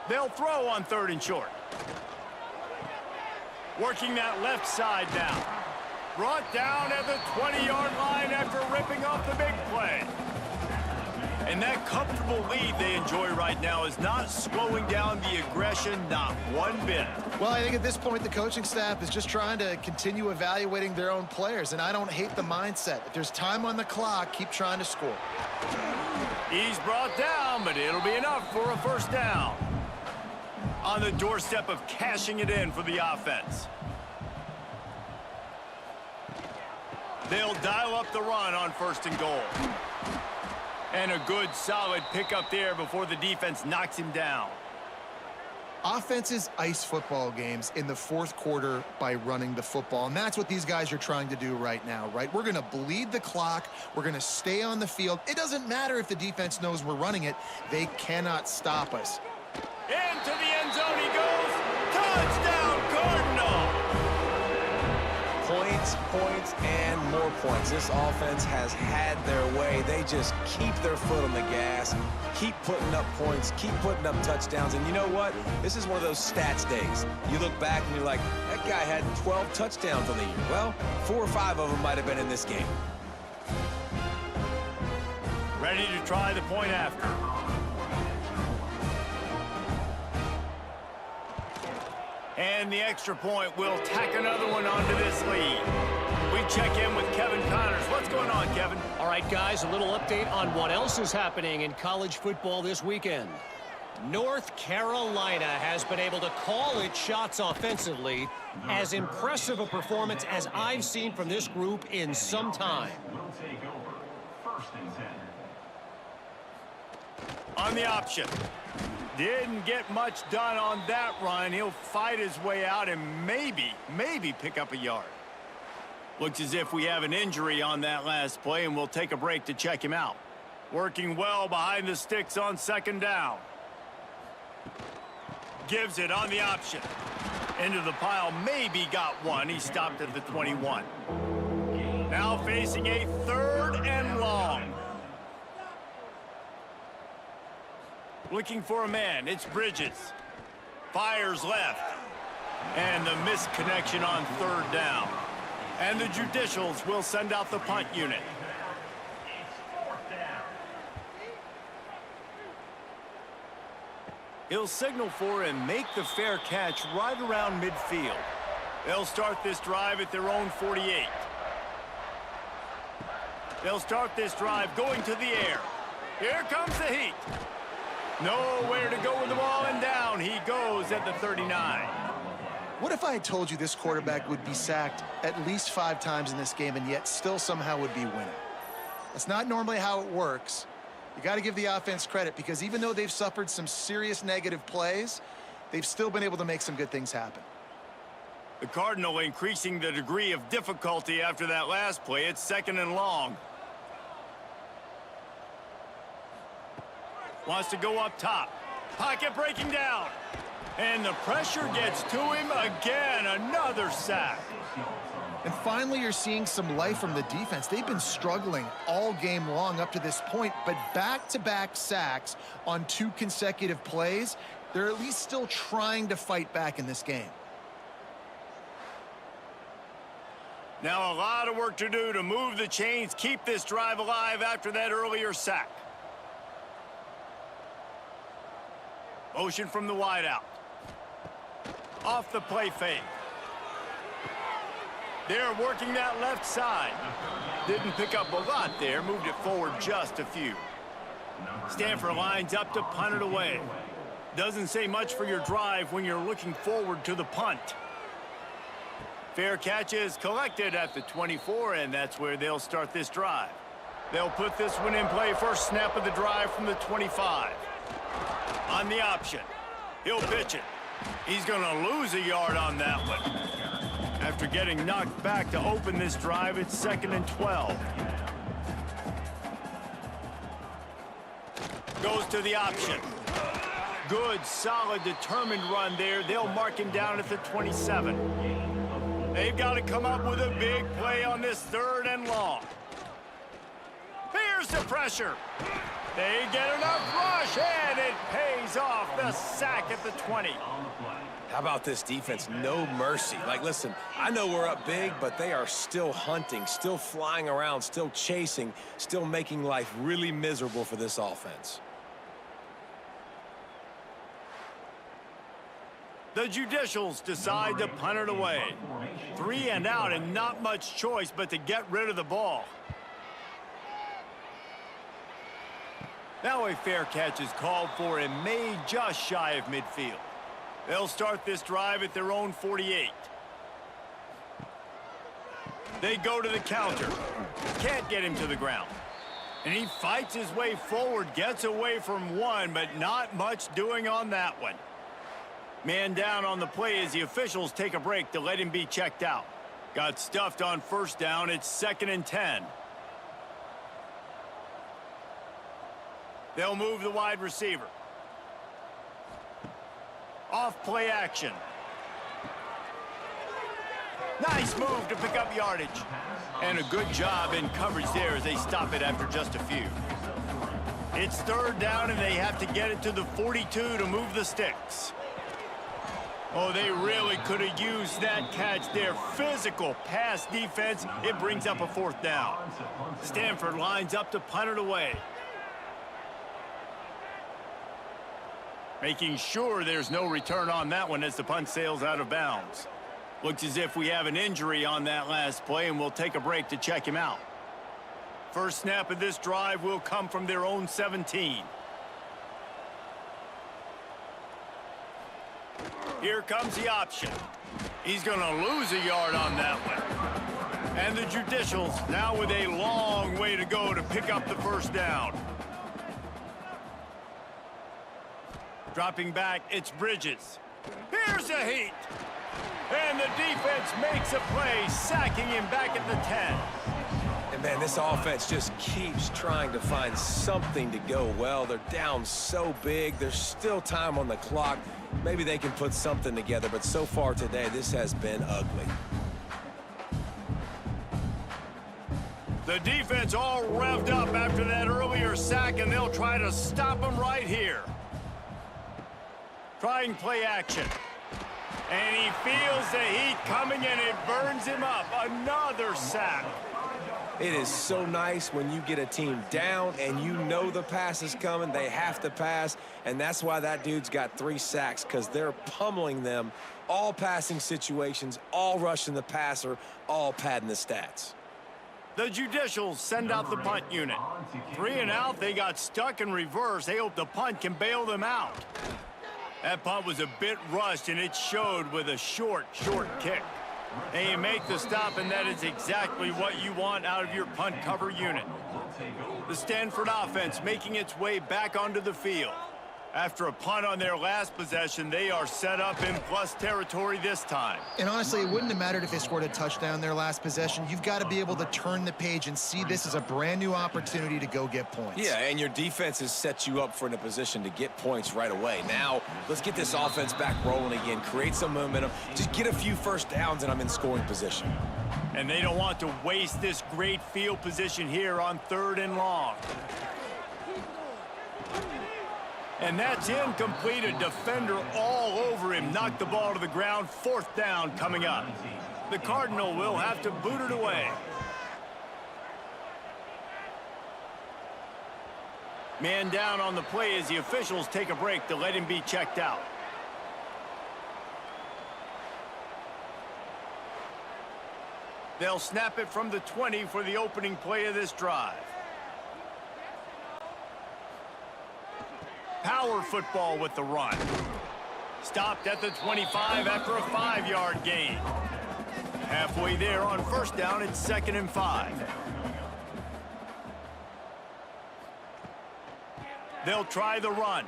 A: They'll throw on 3rd and short. Working that left side now. Brought down at the 20-yard line after ripping off the big play. And that comfortable lead they enjoy right now is not slowing down the aggression, not one bit.
C: Well, I think at this point the coaching staff is just trying to continue evaluating their own players, and I don't hate the mindset. If there's time on the clock, keep trying to score.
A: He's brought down, but it'll be enough for a first down. On the doorstep of cashing it in for the offense. They'll dial up the run on 1st and goal. And a good, solid pickup there before the defense knocks him down.
C: Offenses ice football games in the 4th quarter by running the football, and that's what these guys are trying to do right now, right? We're going to bleed the clock. We're going to stay on the field. It doesn't matter if the defense knows we're running it. They cannot stop us.
A: Into the end zone he goes. Touchdown, Cardinal!
B: Points, points, and more points. This offense has had their way. They just keep their foot on the gas, keep putting up points, keep putting up touchdowns. And you know what? This is one of those stats days. You look back and you're like, that guy had 12 touchdowns on the year. Well, 4 or 5 of them might have been in this game.
A: Ready to try the point after. And the extra point will tack another one onto this lead. We check in with Kevin Connors. What's going on, Kevin?
E: All right, guys, a little update on what else is happening in college football this weekend. North Carolina has been able to call its shots offensively. As impressive a performance as I've seen from this group in some time.
D: Will take over 1st and 10.
A: On the option. Didn't get much done on that run. He'll fight his way out and maybe pick up a yard. Looks as if we have an injury on that last play, and we'll take a break to check him out. Working well behind the sticks on 2nd down. Gives it on the option. Into the pile, maybe got one. He stopped at the 21. Now facing a 3rd and long. Looking for a man. It's Bridges. Fires left. And the missed connection on 3rd down. And the Judicials will send out the punt unit. He'll signal for and make the fair catch right around midfield. They'll start this drive at their own 48. They'll start this drive going to the air. Here comes the heat. Nowhere to go with the ball, and down he goes at the 39.
C: What if I had told you this quarterback would be sacked at least 5 times in this game and yet still somehow would be winning? That's not normally how it works. You got to give the offense credit, because even though they've suffered some serious negative plays, they've still been able to make some good things happen.
A: The Cardinal increasing the degree of difficulty after that last play. It's 2nd and long. Wants to go up top. Pocket breaking down. And the pressure gets to him again. Another sack.
C: And finally, you're seeing some life from the defense. They've been struggling all game long up to this point, but back-to-back sacks on 2 consecutive plays, they're at least still trying to fight back in this game.
A: Now a lot of work to do to move the chains, keep this drive alive after that earlier sack. Motion from the wideout. Off the play fake. They're working that left side. Didn't pick up a lot there, moved it forward just a few. Stanford lines up to punt it away. Doesn't say much for your drive when you're looking forward to the punt. Fair catch is collected at the 24, and that's where they'll start this drive. They'll put this one in play first snap of the drive from the 25. On the option. He'll pitch it. He's going to lose a yard on that one. After getting knocked back to open this drive, it's 2nd and 12. Goes to the option. good, solid, determined run there. They'll mark him down at the 27. They've got to come up with a big play on this 3rd and long. Here's the pressure. They get enough rush, and it pays off. The sack at the 20.
B: How about this defense? No mercy. Like, listen, I know we're up big, but they are still hunting, still flying around, still chasing, still making life really miserable for this offense.
A: The Judicials decide to punt it away. 3 and out, and not much choice but to get rid of the ball. Now a fair catch is called for and made just shy of midfield. They'll start this drive at their own 48. They go to the counter. Can't get him to the ground. And he fights his way forward, gets away from one, but not much doing on that one. Man down on the play as the officials take a break to let him be checked out. Got stuffed on 1st down. It's 2nd and 10. They'll move the wide receiver. Off play action. Nice move to pick up yardage. And a good job in coverage there as they stop it after just a few. It's 3rd down and they have to get it to the 42 to move the sticks. Oh, they really could have used that catch there. Physical pass defense. It brings up a 4th down. Stanford lines up to punt it away. Making sure there's no return on that one as the punt sails out of bounds. Looks as if we have an injury on that last play, and we'll take a break to check him out. First snap of this drive will come from their own 17. Here comes the option. He's going to lose a yard on that one. And the Judicials now with a long way to go to pick up the 1st down. Dropping back, it's Bridges. Here's a heat. And the defense makes a play, sacking him back at the 10.
B: And, man, this offense just keeps trying to find something to go well. They're down so big. There's still time on the clock. Maybe they can put something together, but so far today, this has been ugly.
A: The defense all revved up after that earlier sack, and they'll try to stop him right here. Trying play action. And he feels the heat coming, and it burns him up. Another sack.
B: It is so nice when you get a team down and you know the pass is coming. They have to pass, and that's why that dude's got 3 sacks, because they're pummeling them. All passing situations, all rushing the passer, all padding the stats.
A: The Judicials send out the punt unit. 3 and out, they got stuck in reverse. They hope the punt can bail them out. That punt was a bit rushed, and it showed with a short kick. They make the stop, and that is exactly what you want out of your punt cover unit. The Stanford offense making its way back onto the field. After a punt on their last possession, they are set up in plus territory this time.
C: And honestly, it wouldn't have mattered if they scored a touchdown their last possession. You've got to be able to turn the page and see this as a brand new opportunity to go get points.
B: Yeah, and your defense has set you up for in a position to get points right away. Now, let's get this offense back rolling again, create some momentum, just get a few 1st downs, and I'm in scoring position.
A: And they don't want to waste this great field position here on 3rd and long. And that's incomplete. A defender all over him. Knocked the ball to the ground. 4th down coming up. The Cardinal will have to boot it away. Man down on the play as the officials take a break to let him be checked out. They'll snap it from the 20 for the opening play of this drive. Power football with the run. Stopped at the 25 after a 5-yard gain. Halfway there on 1st down, it's 2nd and 5. They'll try the run.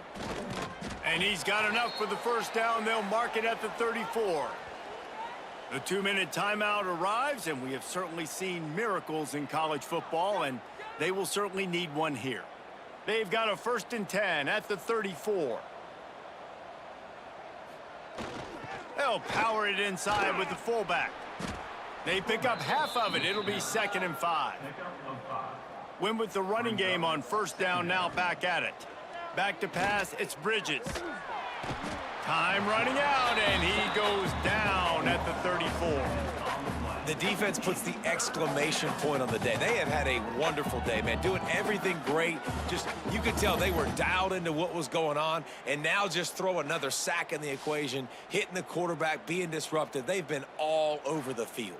A: And he's got enough for the 1st down. They'll mark it at the 34. The 2-minute timeout arrives, and we have certainly seen miracles in college football, and they will certainly need one here. They've got a 1st and 10 at the 34. They'll power it inside with the fullback. They pick up half of it. It'll be 2nd and 5. Win with the running game on 1st down, now back at it. Back to pass, it's Bridges. Time running out, and he goes down at the 34.
B: The defense puts the exclamation point on the day. They have had a wonderful day, man, doing everything great. Just, you could tell they were dialed into what was going on, and now just throw another sack in the equation, hitting the quarterback, being disruptive. They've been all over the field.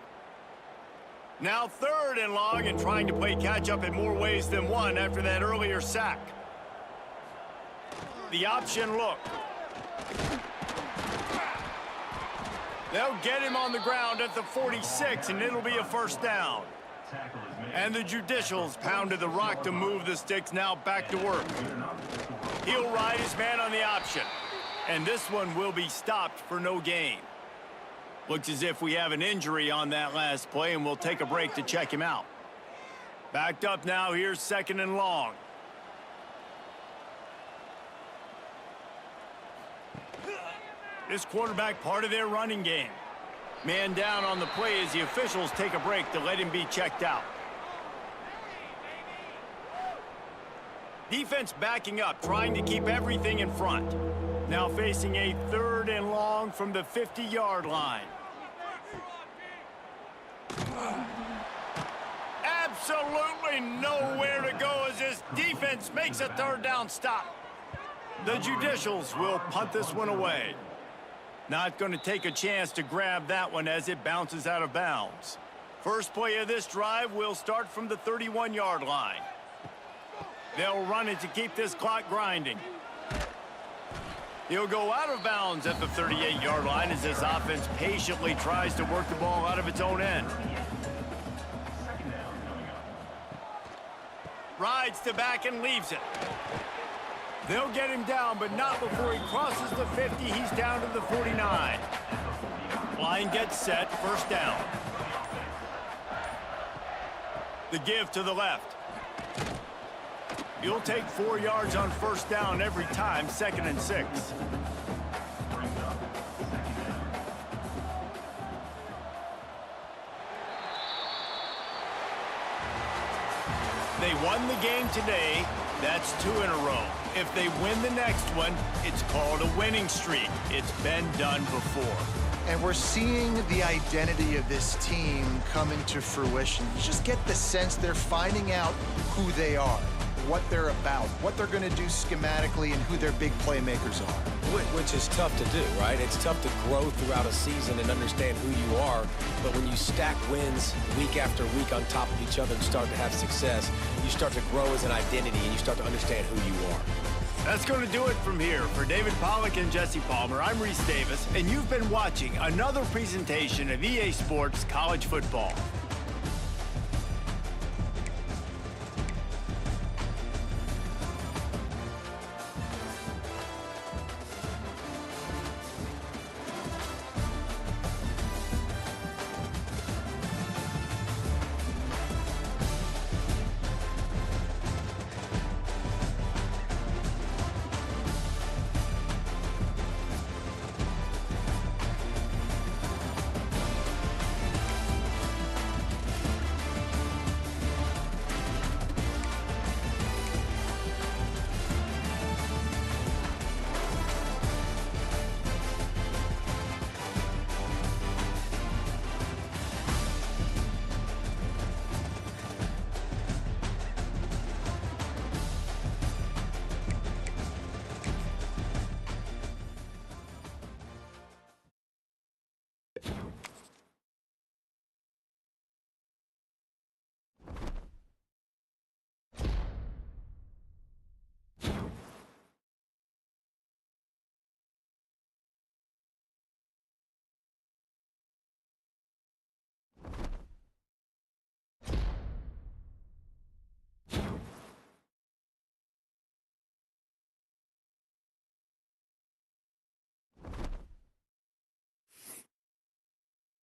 A: Now 3rd and long, and trying to play catch-up in more ways than one after that earlier sack. The option look. They'll get him on the ground at the 46, and it'll be a 1st down. And the Judicials pounded the rock to move the sticks, now back to work. He'll ride his man on the option, and this one will be stopped for no gain. Looks as if we have an injury on that last play, and we'll take a break to check him out. Backed up now, here's 2nd and long. This quarterback part of their running game. Man down on the play as the officials take a break to let him be checked out. Defense backing up, trying to keep everything in front. Now facing a 3rd and long from the 50-yard line. Absolutely nowhere to go as this defense makes a 3rd down stop. The Judicials will punt this one away. Not going to take a chance to grab that one as it bounces out of bounds. First play of this drive will start from the 31-yard line. They'll run it to keep this clock grinding. He'll go out of bounds at the 38-yard line as this offense patiently tries to work the ball out of its own end. Rides to back and leaves it. They'll get him down, but not before he crosses the 50. He's down to the 49. Line gets set, 1st down. The give to the left. He'll take 4 yards on 1st down every time, 2nd and 6. They won the game today. That's 2 in a row. If they win the next one, it's called a winning streak. It's been done before.
C: And we're seeing the identity of this team come into fruition. You just get the sense they're finding out who they are, what they're about, what they're going to do schematically, and who their big playmakers are.
B: Which is tough to do, right? It's tough to grow throughout a season and understand who you are. But when you stack wins week after week on top of each other and start to have success, you start to grow as an identity and you start to understand who you are.
A: That's going to do it from here. For David Pollack and Jesse Palmer, I'm Reese Davis, and you've been watching another presentation of EA Sports College Football.